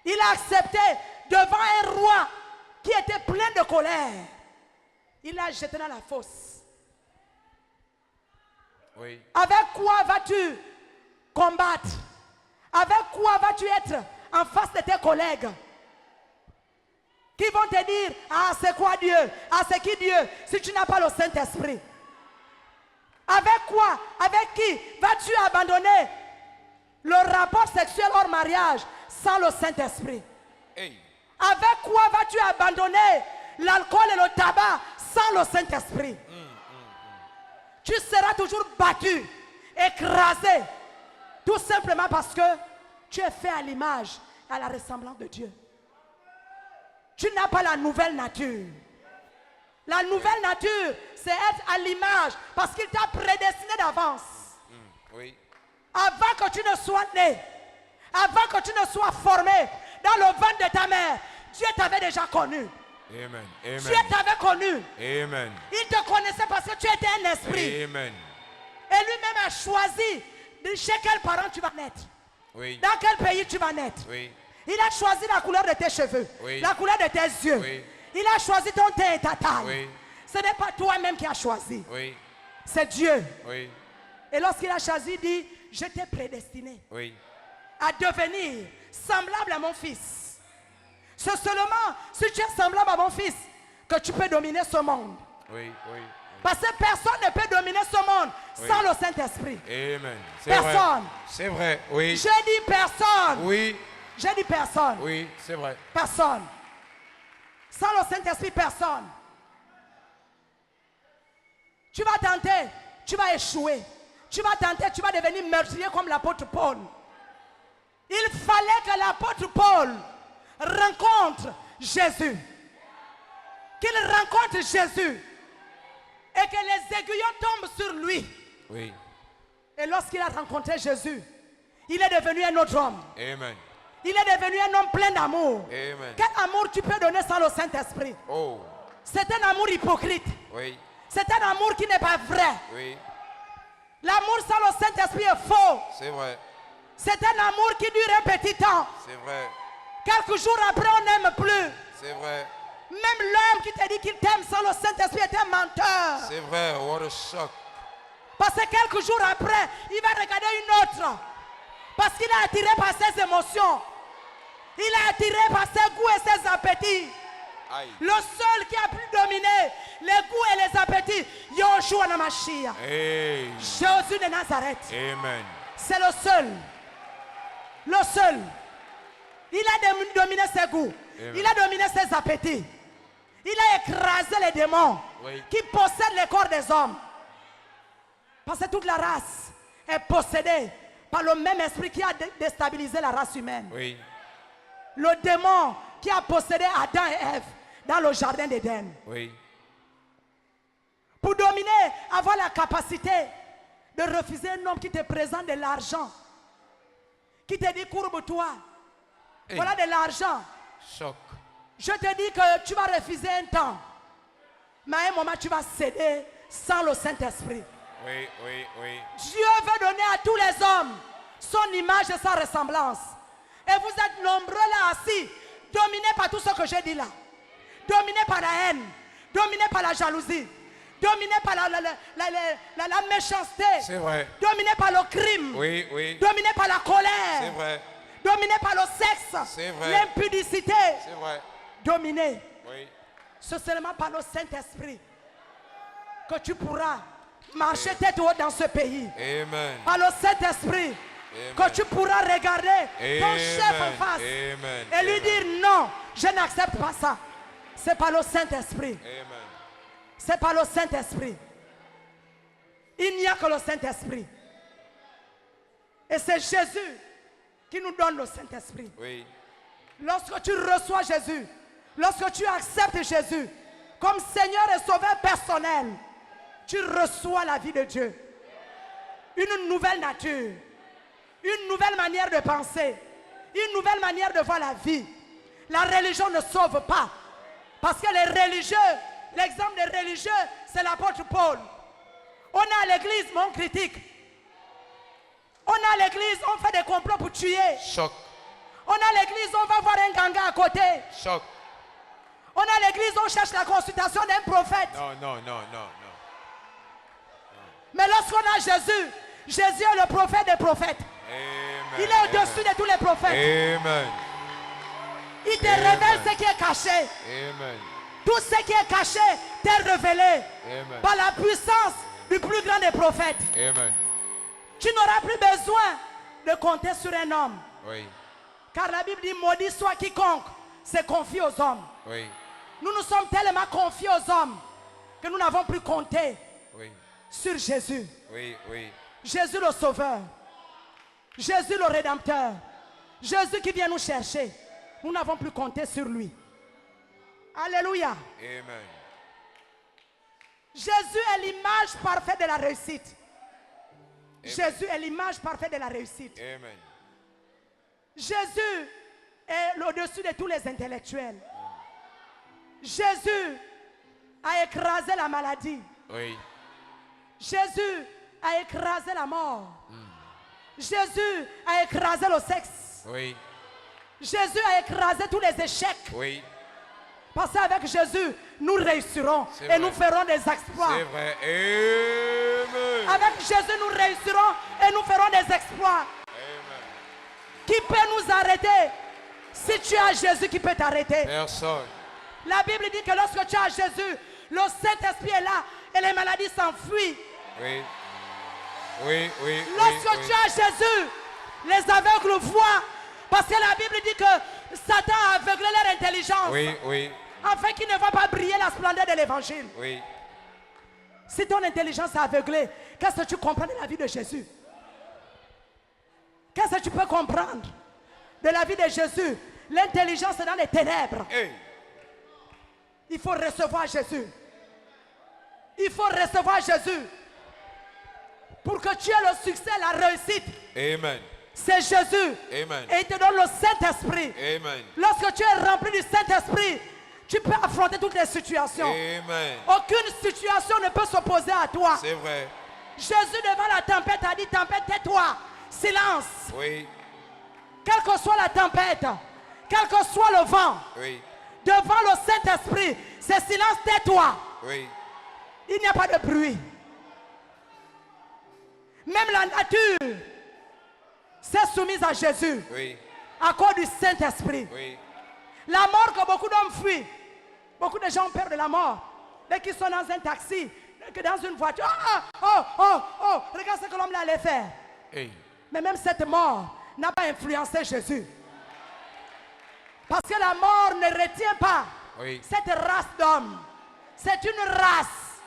Il a accepté devant un roi qui était plein de colère. Il l'a jeté dans la fosse. Oui. Avec quoi vas-tu combattre? Avec quoi vas-tu être en face de tes collègues? Qui vont te dire, ah c'est quoi Dieu? Ah c'est qui Dieu? Si tu n'as pas le Saint-Esprit. Avec quoi? Avec qui vas-tu abandonner le rapport sexuel hors mariage sans le Saint-Esprit? Hey. Avec quoi vas-tu abandonner l'alcool et le tabac sans le Saint-Esprit? Tu seras toujours battu, écrasé, tout simplement parce que tu es fait à l'image et à la ressemblance de Dieu. Tu n'as pas la nouvelle nature. La nouvelle nature, c'est être à l'image parce qu'il t'a prédestiné d'avance. Oui. Avant que tu ne sois né, avant que tu ne sois formé dans le ventre de ta mère, Dieu t'avait déjà connu. Amen. Amen. Dieu t'avait connu. Amen. Il te connaissait parce que tu étais un esprit. Amen. Et lui-même a choisi de chez quel parent tu vas naître. Oui. Dans quel pays tu vas naître. Oui. Il a choisi la couleur de tes cheveux, Oui. la couleur de tes yeux. Oui. Il a choisi ton teint et ta taille. Oui. Ce n'est pas toi-même qui as choisi. Oui. C'est Dieu. Oui. Et lorsqu'il a choisi, il dit, je t'ai prédestiné Oui. à devenir semblable à mon fils. C'est seulement si tu es semblable à mon fils que tu peux dominer ce monde. Oui. Oui. Parce que personne ne peut dominer ce monde sans le Saint-Esprit. Amen. C'est Personne. vrai. C'est vrai. Oui. J'ai dit personne. Oui. J'ai dit personne. Oui, c'est vrai. Personne. Sans le Saint-Esprit, personne. Tu vas tenter, tu vas échouer. Tu vas tenter, tu vas devenir meurtrier comme l'apôtre Paul. Il fallait que l'apôtre Paul rencontre Jésus. Qu'il rencontre Jésus. Et que les aiguillons tombent sur lui. Oui. Et lorsqu'il a rencontré Jésus, il est devenu un autre homme. Amen. Il est devenu un homme plein d'amour. Amen. Quel amour tu peux donner sans le Saint-Esprit? Oh. C'est un amour hypocrite. Oui. C'est un amour qui n'est pas vrai. Oui. L'amour sans le Saint-Esprit est faux. C'est vrai. C'est un amour qui dure un petit temps. C'est vrai. Quelques jours après, on n'aime plus. C'est vrai. Même l'homme qui te dit qu'il t'aime sans le Saint-Esprit est un menteur. C'est vrai. What a shock. Parce que quelques jours après, il va regarder une autre. Parce qu'il est attiré par ses émotions. Il est attiré par ses goûts et ses appétits. Aïe. Le seul qui a pu dominer les goûts et les appétits, Yoshua Namashia. Hey. Jésus de Nazareth. Amen. C'est le seul. Le seul. Il a dominé ses goûts. Amen. Il a dominé ses appétits. Il a écrasé les démons Oui. qui possèdent les corps des hommes. Parce que toute la race est possédée par le même esprit qui a déstabilisé la race humaine. Oui. Le démon qui a possédé Adam et Ève dans le jardin d'Éden. Oui. Pour dominer, avoir la capacité de refuser un homme qui te présente de l'argent. Qui te dit courbe-toi. Hey. Voilà de l'argent. Choc. Je te dis que tu vas refuser un temps. Mais à un moment, tu vas céder sans le Saint-Esprit. Oui, oui, oui. Dieu veut donner à tous les hommes son image et sa ressemblance. Et vous êtes nombreux là assis, dominés par tout ce que j'ai dit là. Dominés par la haine, dominés par la jalousie, dominés par la méchanceté. C'est vrai. Dominés par le crime. Oui, oui. Dominés par la colère. C'est vrai. Dominés par le sexe. C'est vrai. L'impudicité. C'est vrai. Dominés. Oui. C'est seulement par le Saint-Esprit que tu pourras marcher tête haute dans ce pays. Amen. Par le Saint-Esprit que tu pourras regarder ton chef en face Amen. et lui dire non, je n'accepte pas ça. C'est par le Saint-Esprit. Amen. C'est par le Saint-Esprit. Il n'y a que le Saint-Esprit. Et c'est Jésus qui nous donne le Saint-Esprit. Oui. Lorsque tu reçois Jésus, lorsque tu acceptes Jésus comme Seigneur et Sauveur personnel, tu reçois la vie de Dieu. Une nouvelle nature, une nouvelle manière de penser, une nouvelle manière de voir la vie. La religion ne sauve pas. Parce que les religieux, l'exemple des religieux, c'est l'apôtre Paul. On est à l'église, mais on critique. On est à l'église, on fait des complots pour tuer. Choc. On est à l'église, on va voir un ganga à côté. Choc. On est à l'église, on cherche la consultation d'un prophète. Non, non, non, non, non. Mais lorsqu'on a Jésus, Jésus est le prophète des prophètes. Amen. Il est au-dessus de tous les prophètes. Amen. Il te Amen. révèle ce qui est caché. Amen. Tout ce qui est caché t'est révélé Amen. par la puissance du plus grand des prophètes. Amen. Tu n'auras plus besoin de compter sur un homme. Oui. Car la Bible dit maudit soit quiconque se confie aux hommes. Oui. Nous nous sommes tellement confiés aux hommes que nous n'avons plus compté Oui. sur Jésus. Oui. Oui. Jésus le Sauveur. Jésus le Rédempteur. Jésus qui vient nous chercher. Nous n'avons plus compté sur lui. Alléluia. Amen. Jésus est l'image parfaite de la réussite. Amen. Jésus est l'image parfaite de la réussite. Amen. Jésus est au-dessus de tous les intellectuels. Jésus a écrasé la maladie. Oui. Jésus a écrasé la mort. Jésus a écrasé le sexe. Oui. Jésus a écrasé tous les échecs. Oui. Parce qu'avec Jésus, nous réussirons C'est et vrai. nous ferons des exploits. C'est vrai. Amen. Avec Jésus, nous réussirons et nous ferons des exploits. Amen. Qui peut nous arrêter? Si tu as Jésus qui peut t'arrêter. Personne. La Bible dit que lorsque tu as Jésus, le Saint-Esprit est là et les maladies s'enfuient. Oui. Oui, oui. Lorsque oui, tu as Jésus, les aveugles voient. Parce que la Bible dit que Satan a aveuglé leur intelligence. oui, oui, Afin qu'ils ne voient pas briller la splendeur de l'évangile. oui. Si ton intelligence est aveuglée, qu'est-ce que tu comprends de la vie de Jésus? Qu'est-ce que tu peux comprendre de la vie de Jésus? L'intelligence est dans les ténèbres. Hey. Il faut recevoir Jésus. Il faut recevoir Jésus. Pour que tu aies le succès, la réussite. Amen. C'est Jésus. Amen. Et il te donne le Saint-Esprit. Amen. Lorsque tu es rempli du Saint-Esprit, tu peux affronter toutes les situations. Amen. Aucune situation ne peut s'opposer à toi. C'est vrai. Jésus devant la tempête a dit, tempête, tais-toi. Silence. Oui. Quelle que soit la tempête, quel que soit le vent, Oui. devant le Saint-Esprit, c'est silence, tais-toi. Oui. Il n'y a pas de bruit. Même la nature s'est soumise à Jésus Oui. à cause du Saint-Esprit. Oui. La mort que beaucoup d'hommes fuient. Beaucoup de gens ont peur de la mort. Dès qu'ils sont dans un taxi, dès que dans une voiture, regarde ce que l'homme allait faire. Hey. Mais même cette mort n'a pas influencé Jésus. Parce que la mort ne retient pas Oui. cette race d'hommes. C'est une race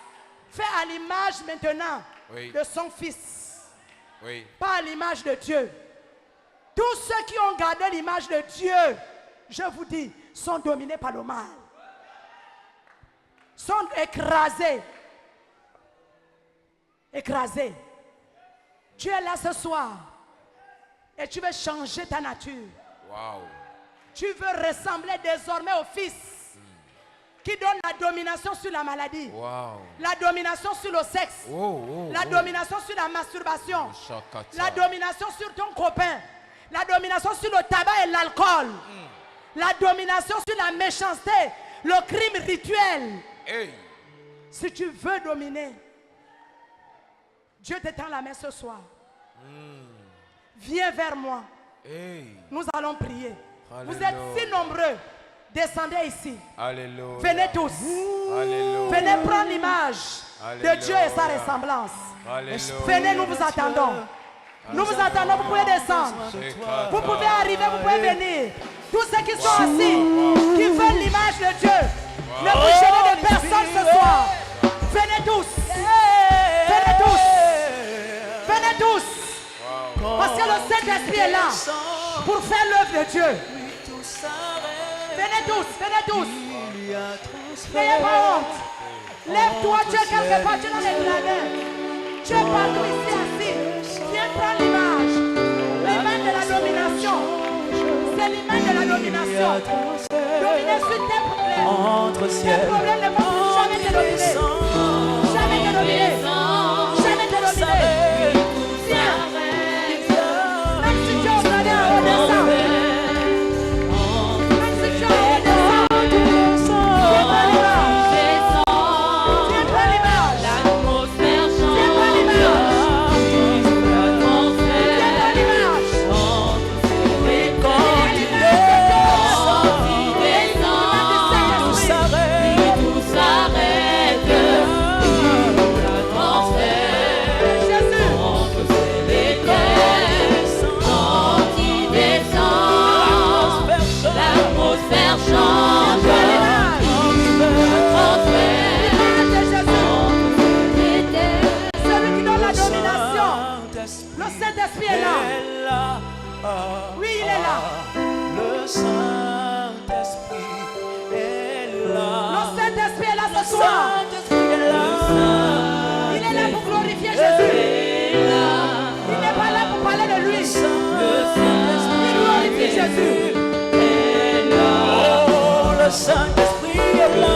faite à l'image maintenant Oui. de son Fils. Oui. Pas à l'image de Dieu. Tous ceux qui ont gardé l'image de Dieu, je vous dis, sont dominés par le mal. Sont écrasés. Écrasés. Tu es là ce soir et tu veux changer ta nature. Wow. Tu veux ressembler désormais au Fils qui donne la domination sur la maladie, Wow. la domination sur le sexe, la domination sur la masturbation, la domination sur ton copain, la domination sur le tabac et l'alcool, la domination sur la méchanceté, le crime rituel. Hey. Si tu veux dominer, Dieu t'étend la main ce soir. Viens vers moi. Hey. Nous allons prier. Vous Alléluia. êtes si nombreux. Descendez ici. Alléluia. Venez tous. Alléluia. Venez prendre l'image de Dieu et sa ressemblance. Alléluia. Venez, nous vous attendons. Nous vous attendons, vous pouvez descendre. Vous pouvez arriver, vous pouvez venir. Tous ceux qui sont assis, qui veulent l'image de Dieu, ne vous gênez de personne ce soir. Venez tous. Venez tous. Venez tous. Parce que le Saint-Esprit est là pour faire l'œuvre de Dieu. Venez tous, venez tous. N'ayez pas honte. Lève-toi, tu es quelque part, tu es dans les gradins. Tu es partout ici assis. Viens prendre l'image. L'image de la domination. C'est l'image de la domination. Dominer sur tes problèmes. Tes problèmes ne vont plus jamais te dominer. Jamais te dominer. Jamais te dominer. Viens. Même si tu es au gradin en haut, descends. Même si tu es en haut, descends. Viens prendre l'image. Viens prendre l'image. Viens prendre l'image. Viens prendre l'image. Tout s'arrête. Oui, il est là. Le Saint-Esprit est là. Le Saint-Esprit est là ce soir. Saint-Esprit est là. Il est là pour glorifier Jésus. Il n'est pas là pour parler de lui. Il glorifie Jésus. Oh, le Saint-Esprit est là.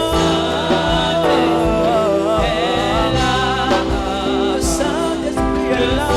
Le Saint-Esprit est là.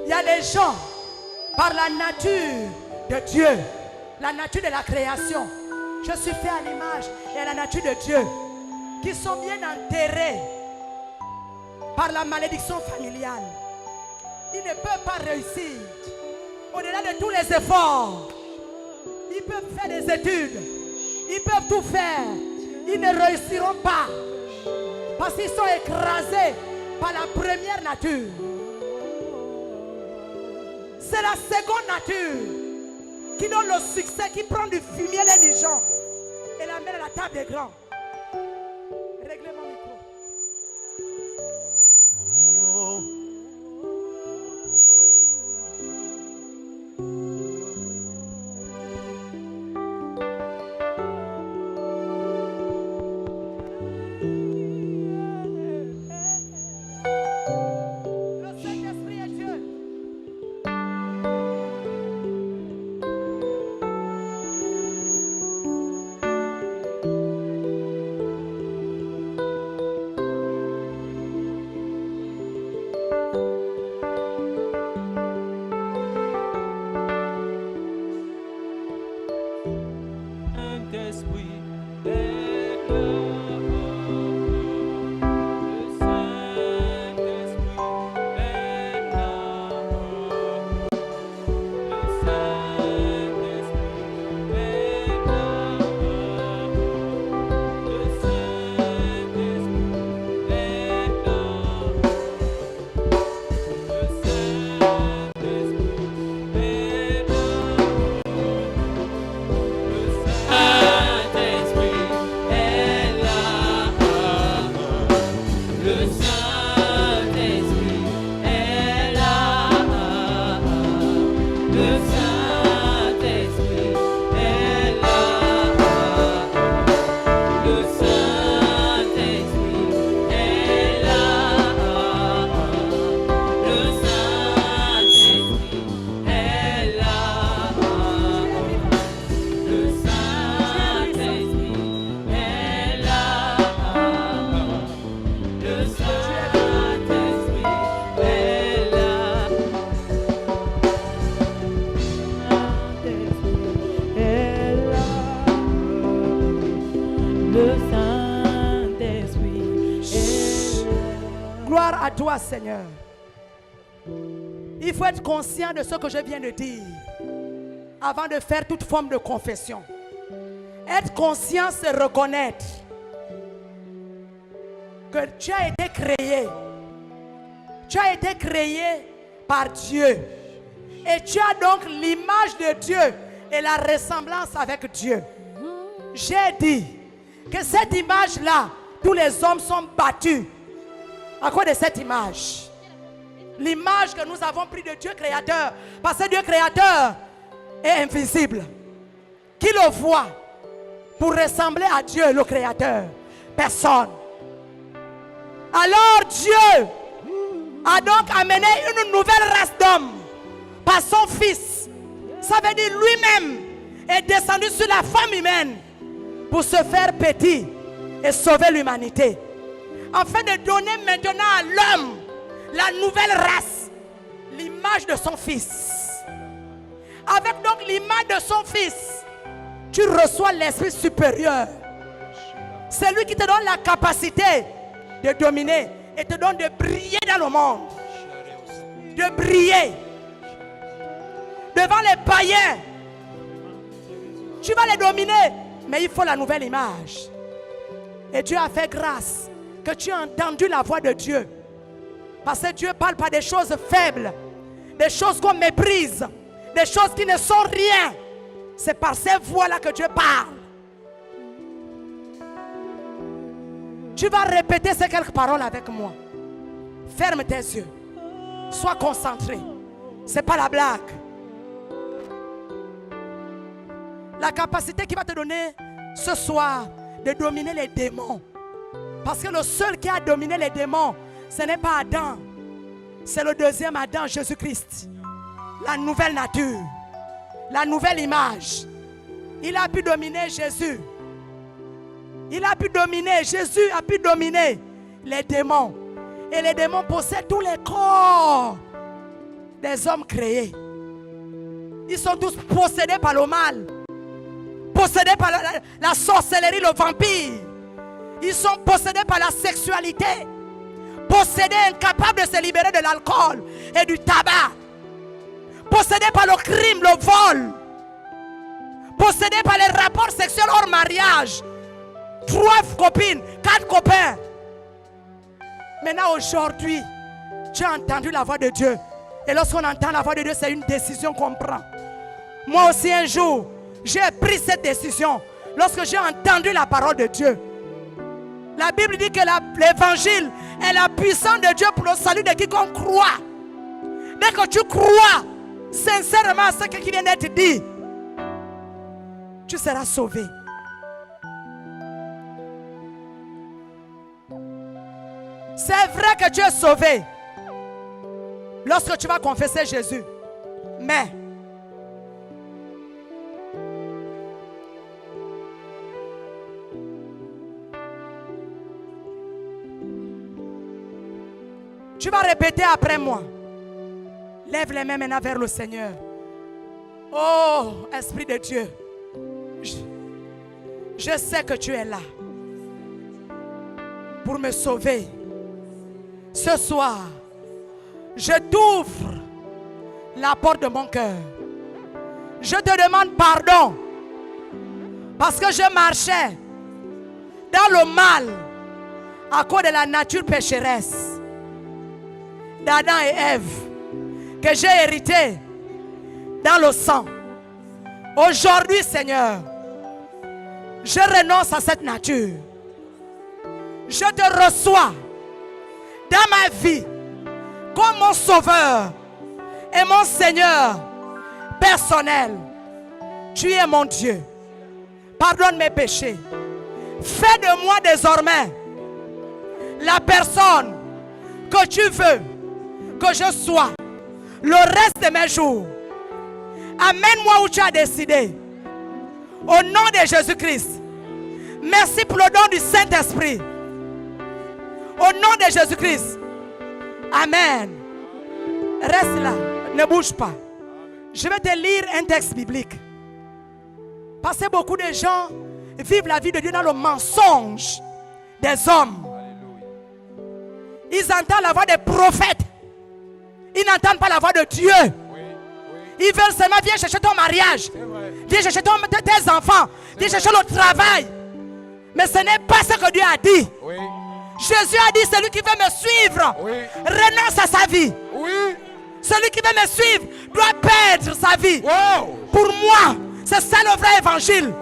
Il y a des gens, par la nature de Dieu, la nature de la création, je suis fait à l'image et à la nature de Dieu, qui sont bien enterrés par la malédiction familiale. Ils ne peuvent pas réussir au-delà de tous les efforts. Ils peuvent faire des études, ils peuvent tout faire, ils ne réussiront pas parce qu'ils sont écrasés par la première nature. C'est la seconde nature qui donne le succès, qui prend du fumier les gens et l'amène à la table des grands. Réglez mon micro. Gloire à toi, Seigneur. Il faut être conscient de ce que je viens de dire avant de faire toute forme de confession. Être conscient, c'est reconnaître que tu as été créé. Tu as été créé par Dieu. Et tu as donc l'image de Dieu et la ressemblance avec Dieu. J'ai dit que cette image-là, tous les hommes sont battus à cause de cette image. L'image que nous avons prise de Dieu créateur. Parce que Dieu créateur est invisible. Qui le voit pour ressembler à Dieu le créateur? Personne. Alors Dieu a donc amené une nouvelle race d'hommes par son fils. Ça veut dire lui-même est descendu sur la femme humaine pour se faire petit et sauver l'humanité. Afin de donner maintenant à l'homme la nouvelle race, l'image de son fils. Avec donc l'image de son fils, tu reçois l'esprit supérieur. C'est lui qui te donne la capacité de dominer et te donne de briller dans le monde. De briller devant les païens. Tu vas les dominer, mais il faut la nouvelle image. Et Dieu a fait grâce que tu as entendu la voix de Dieu. Parce que Dieu parle pas des choses faibles, des choses qu'on méprise, des choses qui ne sont rien. C'est par ces voix-là que Dieu parle. Tu vas répéter ces quelques paroles avec moi. Ferme tes yeux. Sois concentré. Ce n'est pas la blague. La capacité qui va te donner ce soir de dominer les démons. Parce que le seul qui a dominé les démons, ce n'est pas Adam. C'est le deuxième Adam, Jésus-Christ. La nouvelle nature. La nouvelle image. Il a pu dominer Jésus. Il a pu dominer, Jésus a pu dominer les démons. Et les démons possèdent tous les corps des hommes créés. Ils sont tous possédés par le mal. Possédés par la sorcellerie, le vampire. Ils sont possédés par la sexualité. Possédés, incapables de se libérer de l'alcool et du tabac. Possédés par le crime, le vol. Possédés par les rapports sexuels hors mariage. 3 copines, 4 copains. Maintenant aujourd'hui, tu as entendu la voix de Dieu. Et lorsqu'on entend la voix de Dieu, c'est une décision qu'on prend. Moi aussi un jour, j'ai pris cette décision. Lorsque j'ai entendu la parole de Dieu. La Bible dit que l'évangile est la puissance de Dieu pour le salut de quiconque croit. Dès que tu crois sincèrement à ce qui vient d'être dit, tu seras sauvé. C'est vrai que tu es sauvé lorsque tu vas confesser Jésus. Mais tu vas répéter après moi. Lève les mains maintenant vers le Seigneur. Oh, Esprit de Dieu, je sais que tu es là pour me sauver. Ce soir, je t'ouvre la porte de mon cœur. Je te demande pardon parce que je marchais dans le mal à cause de la nature pécheresse d'Adam et Ève que j'ai hérité dans le sang. Aujourd'hui, Seigneur, je renonce à cette nature. Je te reçois dans ma vie comme mon sauveur et mon Seigneur personnel. Tu es mon Dieu. Pardonne mes péchés. Fais de moi désormais la personne que tu veux que je sois le reste de mes jours. Amène-moi où tu as décidé. Au nom de Jésus-Christ. Merci pour le don du Saint-Esprit. Au nom de Jésus-Christ. Amen. Reste là. Ne bouge pas. Je vais te lire un texte biblique. Parce que beaucoup de gens vivent la vie de Dieu dans le mensonge des hommes. Ils entendent la voix des prophètes. Ils n'entendent pas la voix de Dieu. Ils veulent seulement viens chercher ton mariage. Viens chercher tes enfants. Viens chercher le travail. Mais ce n'est pas ce que Dieu a dit. Jésus a dit, celui qui veut me suivre renonce à sa vie. Celui qui veut me suivre doit perdre sa vie. Pour moi, c'est ça le vrai évangile.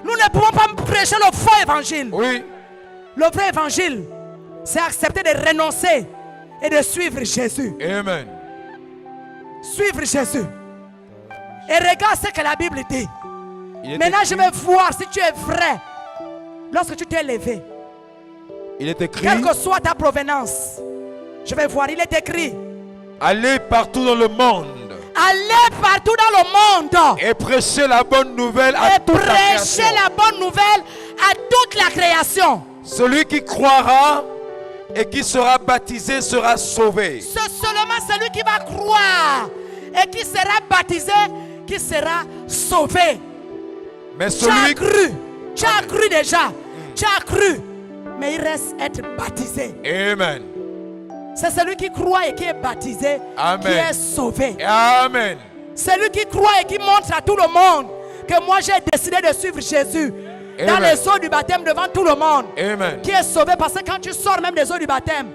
Nous ne pouvons pas prêcher le faux évangile. Le vrai évangile, c'est accepter de renoncer et de suivre Jésus. Amen. Suivre Jésus. Et regarde ce que la Bible dit. Maintenant, je vais voir si tu es vrai lorsque tu t'es levé. Il est écrit. Quelle que soit ta provenance, je vais voir. Il est écrit. Allez partout dans le monde. Allez partout dans le monde. Et prêchez la bonne nouvelle à toute la création. Prêchez la bonne nouvelle à toute la création. Celui qui croira et qui sera baptisé sera sauvé. C'est seulement celui qui va croire et qui sera baptisé qui sera sauvé. Mais Tu as celui cru. Tu as cru déjà. Tu as cru. Mais il reste être baptisé. Amen. C'est celui qui croit et qui est baptisé Amen. qui est sauvé. Amen. Celui qui croit et qui montre à tout le monde que moi j'ai décidé de suivre Jésus dans Amen. les eaux du baptême devant tout le monde. Amen. Qui est sauvé parce que quand tu sors même des eaux du baptême,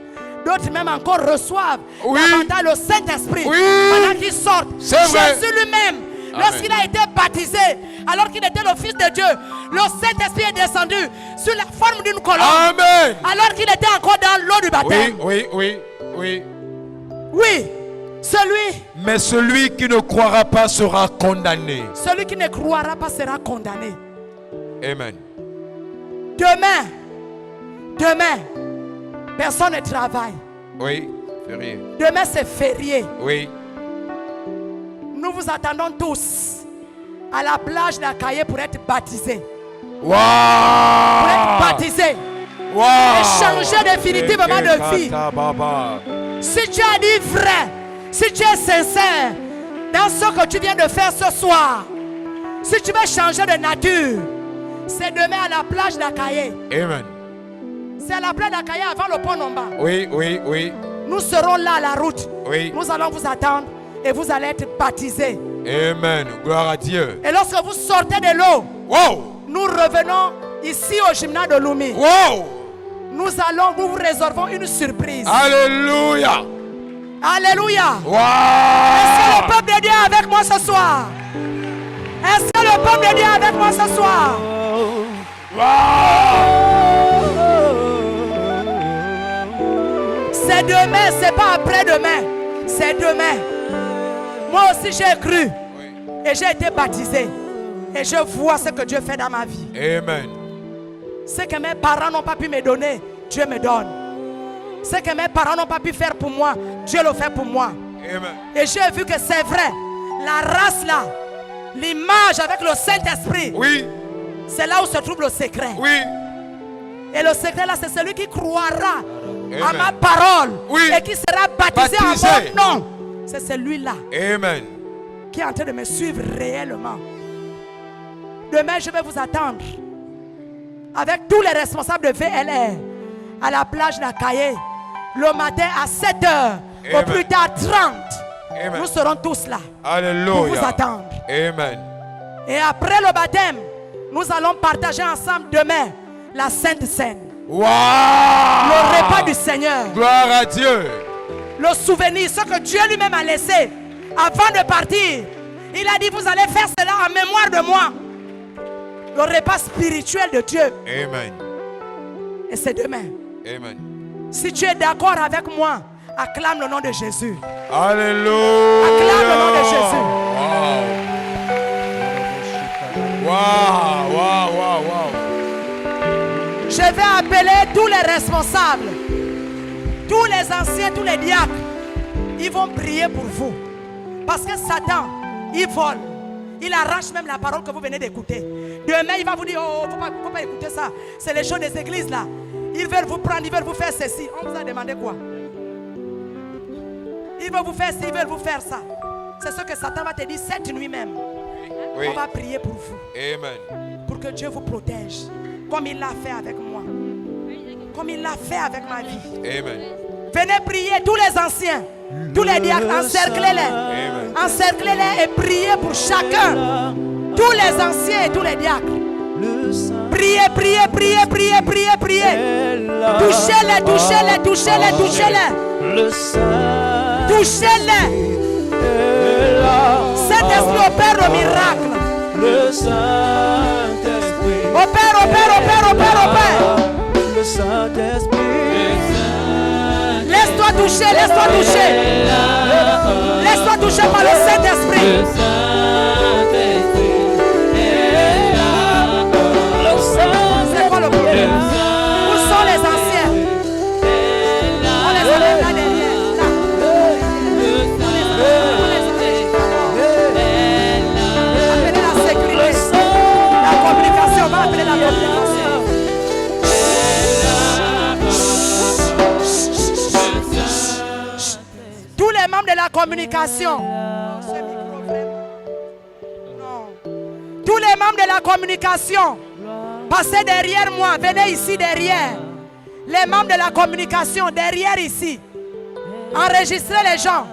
d'autres même encore reçoivent Oui. davantage le Saint-Esprit Oui. pendant qu'ils sortent. C'est vrai. Jésus lui-même, lorsqu'il a été baptisé, alors qu'il était le Fils de Dieu, le Saint-Esprit est descendu sur la forme d'une colombe. Amen. Alors qu'il était encore dans l'eau du baptême. Oui. Oui, celui, Mais celui qui ne croira pas sera condamné. celui qui ne croira pas sera condamné. Amen. Demain, personne ne travaille. Oui. Férié. Demain, c'est férié. Oui. Nous vous attendons tous à la plage d'Akaye pour être baptisés. Wow. Pour être baptisés. Wow. Et changer définitivement de vie. Si tu as dit vrai, si tu es sincère dans ce que tu viens de faire ce soir, si tu veux changer de nature, c'est demain à la plage d'Akaye. Amen. C'est à la plage d'Akaye avant le pont Nomba. Oui. Nous serons là à la route. Oui. Nous allons vous attendre et vous allez être baptisés. Amen. Gloire à Dieu. Et lorsque vous sortez de l'eau, Wow. nous revenons ici au gymnase de Lumi. Wow. Nous allons vous réservons une surprise. Alléluia. Alléluia. Wow. Est-ce que le peuple de Dieu est avec moi ce soir? Est-ce que le peuple de Dieu est avec moi ce soir? C'est demain, c'est pas après-demain. C'est demain. Moi aussi j'ai cru. Et j'ai été baptisé. Et je vois ce que Dieu fait dans ma vie. Amen. Ce que mes parents n'ont pas pu me donner, Dieu me donne. Ce que mes parents n'ont pas pu faire pour moi, Dieu le fait pour moi. Amen. Et j'ai vu que c'est vrai. La race là, l'image avec le Saint-Esprit. Oui. C'est là où se trouve le secret. Oui. Et le secret là, c'est celui qui croira à Amen. ma parole. Oui. Et qui sera baptisé Baptisé. en mon nom. C'est celui-là Amen. qui est en train de me suivre réellement. Demain, je vais vous attendre avec tous les responsables de VLR à la plage d'Akaye le matin à 7h, au Amen. plus tard 30. Amen. Nous serons tous là Alléluia. pour vous attendre. Amen. Et après le baptême, nous allons partager ensemble demain la Sainte Seine, Wow. le repas du Seigneur, Gloire à Dieu. le souvenir, ce que Dieu lui-même a laissé avant de partir. Il a dit, vous allez faire cela en mémoire de moi. Le repas spirituel de Dieu. Amen. Et c'est demain. Amen. Si tu es d'accord avec moi, acclame le nom de Jésus. Alléluia. Acclame le nom de Jésus. Wow. Je vais appeler tous les responsables, tous les anciens, tous les diacres. Ils vont prier pour vous. Parce que Satan, il vole. Il arrache même la parole que vous venez d'écouter. Demain, il va vous dire, oh, faut pas écouter ça. C'est les choses des églises là. Ils veulent vous prendre, ils veulent vous faire ceci. On vous a demandé quoi? Ils veulent vous faire ci, ils veulent vous faire ça. C'est ce que Satan va te dire cette nuit même. Oui. On va prier pour vous. Amen. Pour que Dieu vous protège. Comme il l'a fait avec moi. Comme il l'a fait avec ma vie. Amen. Venez prier tous les anciens. Tous les diacres, encerclez-les. Encerclez-les et priez pour chacun. Tous les anciens et tous les diacres. Priez. Touchez-les. Touchez-les. Saint-Esprit opère le miracle. Le Saint-Esprit. Opère. Le Saint-Esprit. Laisse-toi toucher. Laisse-toi toucher par le Saint-Esprit. C'est quoi le problème? Où sont les anciens? On les amène là derrière. Là. communication. Non, ce micro, vraiment. Non. Tous les membres de la communication, passez derrière moi. Venez ici derrière. Les membres de la communication, derrière ici. Enregistrez les gens.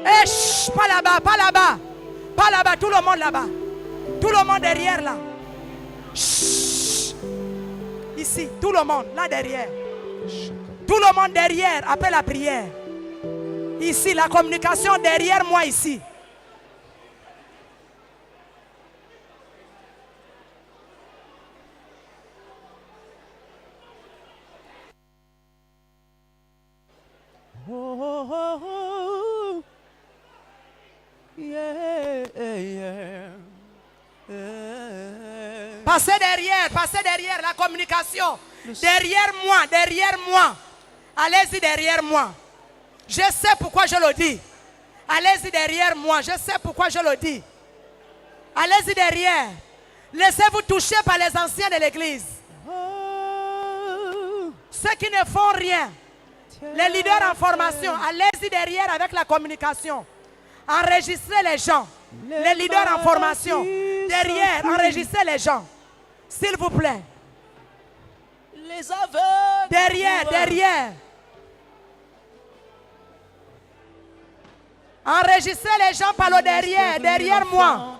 Eh, chut, pas là-bas, pas là-bas. Pas là-bas, tout le monde là-bas. Tout le monde derrière là. Chut. Ici, tout le monde, là derrière. Tout le monde derrière, après la prière. Ici, la communication derrière moi ici. Oh, oh, oh. Yeah, yeah. Passez derrière la communication. Derrière moi. Allez-y derrière moi. Je sais pourquoi je le dis. Allez-y derrière moi. Je sais pourquoi je le dis. Allez-y derrière. Laissez-vous toucher par les anciens de l'église. Ceux qui ne font rien. Les leaders en formation. Allez-y derrière avec la communication. Enregistrez les gens. Les leaders en formation. Derrière, enregistrez les gens. S'il vous plaît. Les aveugles. Derrière. Enregistrez les gens par le derrière moi.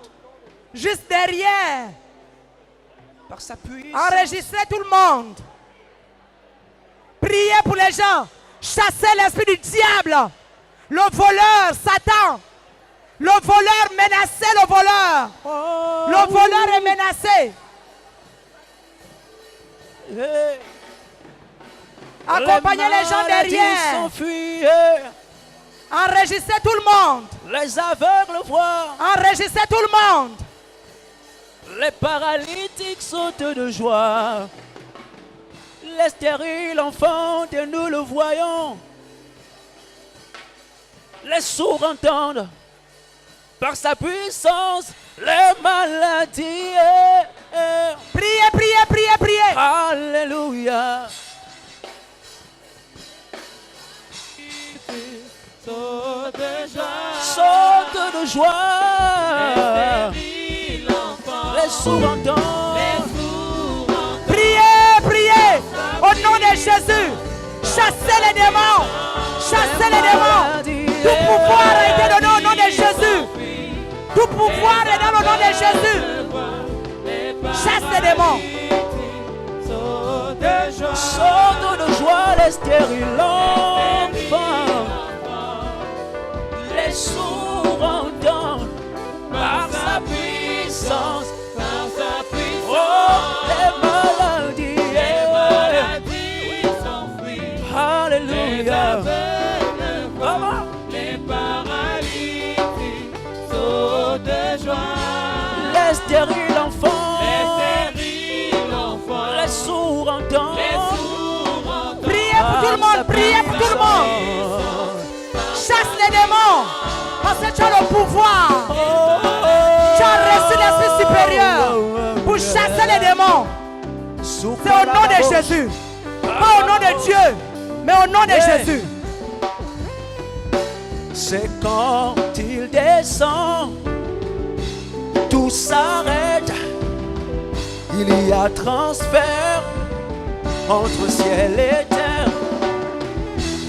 Juste derrière. Par sa puissance. Enregistrez tout le monde. Priez pour les gens. Chassez l'esprit du diable. Le voleur, Satan. Le voleur, menacez le voleur. Le voleur est menacé. Accompagnez les gens derrière. Enregistrez tout le monde. Les aveugles voient. Enregistrez tout le monde. Les paralytiques sautent de joie. Les stériles enfantent et nous le voyons. Les sourds entendent. Par sa puissance, les maladies. Priez. Alléluia. Saute de joie. Les sourds entendent. Priez. Au nom de Jésus. Chassez les démons. Tout pouvoir a été donné au nom de Jésus. Tout pouvoir est dans le nom de Jésus. Chasse les démons. Saute de joie les stériles enfants. Les sourds entendent par sa puissance. Oh, les maladies s'enfuient. Alléluia. Les paralytiques sautent de joie. Les stériles enfants. Les sourds entendent. Priez pour tout le monde. Chasse les démons. Parce que tu as le pouvoir. Tu as reçu l'esprit supérieur pour chasser les démons. C'est au nom de Jésus. Pas au nom de Dieu, mais au nom de Jésus. C'est quand il descend, tout s'arrête. Il y a transfert entre ciel et terre.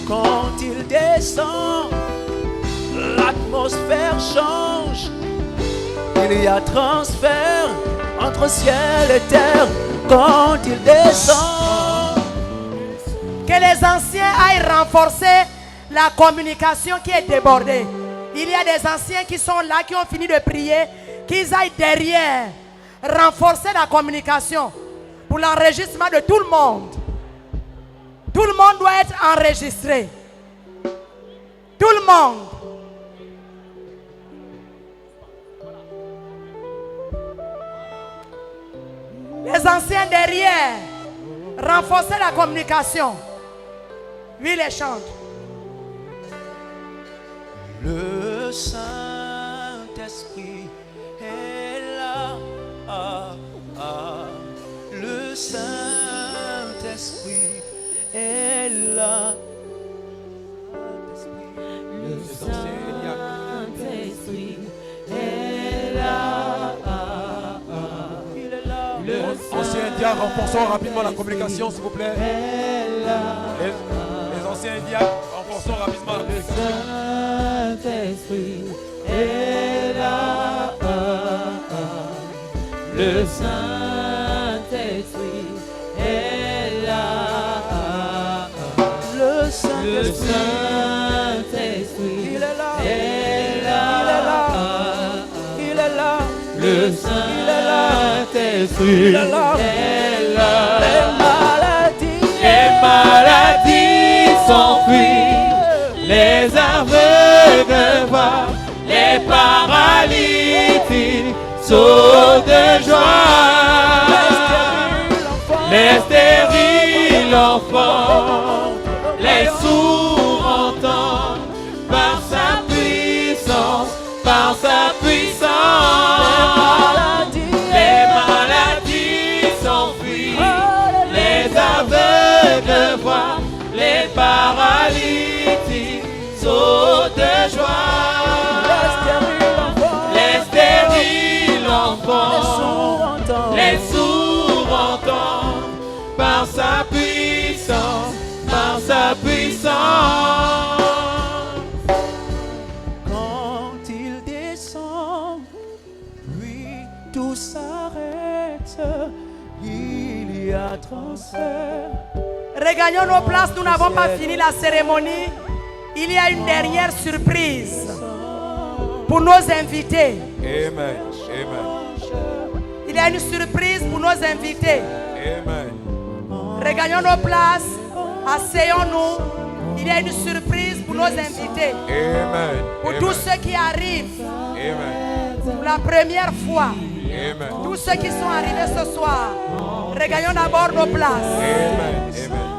Quand il descend, l'atmosphère change. Il y a transfert entre ciel et terre. Quand il descend. Que les anciens aillent renforcer la communication qui est débordée. Il y a des anciens qui sont là, qui ont fini de prier, qu'ils aillent derrière renforcer la communication pour l'enregistrement de tout le monde. Tout le monde doit être enregistré. Tout le monde. Les anciens derrière, renforcer la communication. Oui, les chantent. Le Saint-Esprit est là. Le Saint-Esprit est là. Le Saint-Esprit Tiens, renforçons rapidement la communication, s'il vous plaît. Les anciens diacres, renforçons rapidement la communication. Saint-Esprit est là. Le Saint-Esprit est là. Le Saint-Esprit, il est là. il est là. Il est là. Le Saint-Esprit est là. Les maladies s'enfuient, les aveugles voient, les paralytiques sautent de joie, les stériles enfants, les sourds entendent par sa puissance, par sa puissance. Les maladies s'enfuient, les aveugles voient, les paralytiques sautent de joie, les stériles enfants, les sourds entendent par sa puissance, par sa puissance. Quand il descend, oui, tout s'arrête. Il y a transfert. Regagnons nos places, nous n'avons pas fini la cérémonie. Il y a une dernière surprise pour nos invités. Amen. Amen. Il y a une surprise pour nos invités. Amen. Regagnons nos places, asseyons-nous. Il y a une surprise pour nos invités. Amen. Pour tous ceux qui arrivent Amen. pour la première fois. Amen. Tous ceux qui sont arrivés ce soir. Regagnons d'abord nos places. Amen. Amen.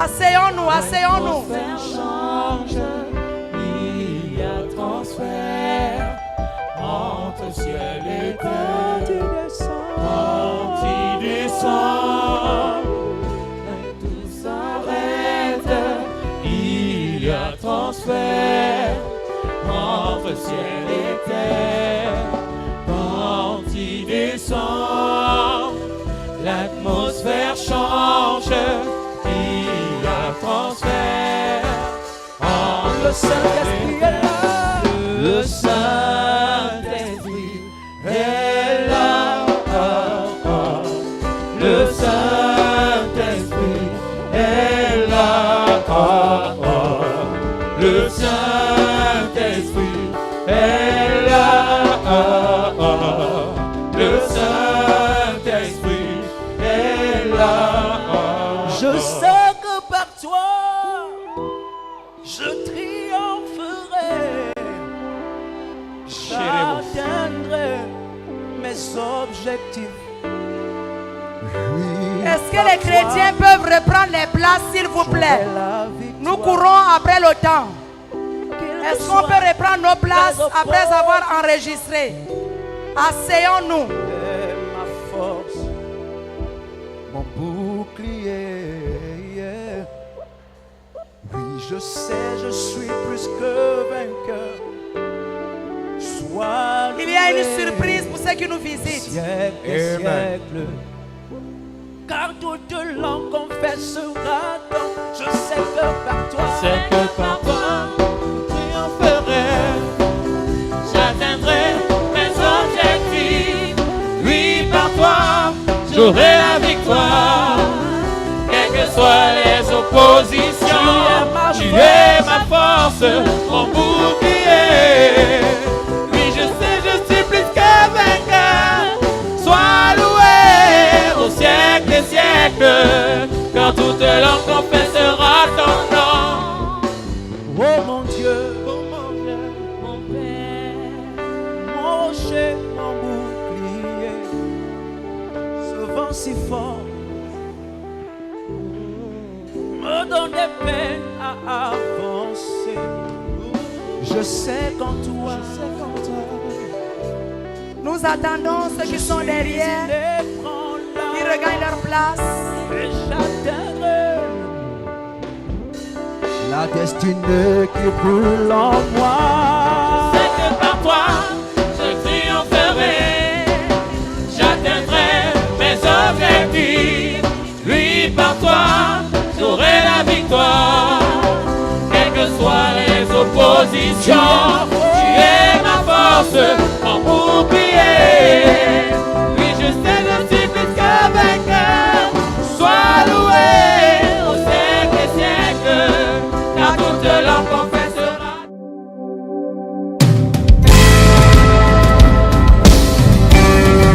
Asseyons-nous, asseyons-nous. Il y a transfert entre ciel et terre. Quand il descend, tout s'arrête. Il y a transfert entre ciel et terre. Quand il descend, l'atmosphère change. Il y a transfert entre Le Saint-Esprit est là. le Saint-Esprit est là. Le Saint-Esprit est là. Le Saint-Esprit est là. Le Saint-Esprit est là. Je sais que par toi, je triompherai. J'atteindrai mes objectifs. Est-ce que les chrétiens peuvent reprendre les places, s'il vous plaît? Nous courons après le temps. Est-ce qu'on peut reprendre nos places après avoir enregistré? Asseyons-nous. Ma force, mon bouclier. Oui, je sais, je suis plus que vainqueur. Sois Il y a une surprise pour ceux qui nous visitent. siècle et siècle. Car toute langue confessera donc. Je sais que par toi, C'est que par toi, triompherai. J'atteindrai mes objectifs. Oui, par toi, j'aurai la victoire. Quelles que soient les oppositions, tu es ma force, mon bouclier. Oui, je sais, je suis plus que vainqueur. Sois loué au siècle des siècles, quand toute langue confessera ton nom. oh mon Dieu, Mon Père, mon rocher, mon bouclier, ce vent si fort me donne des peines à avancer. Je sais qu'en toi, Nous attendons ceux qui sont derrière, qui regagnent leur place. et j'atteindrai la destinée qui brûle en moi.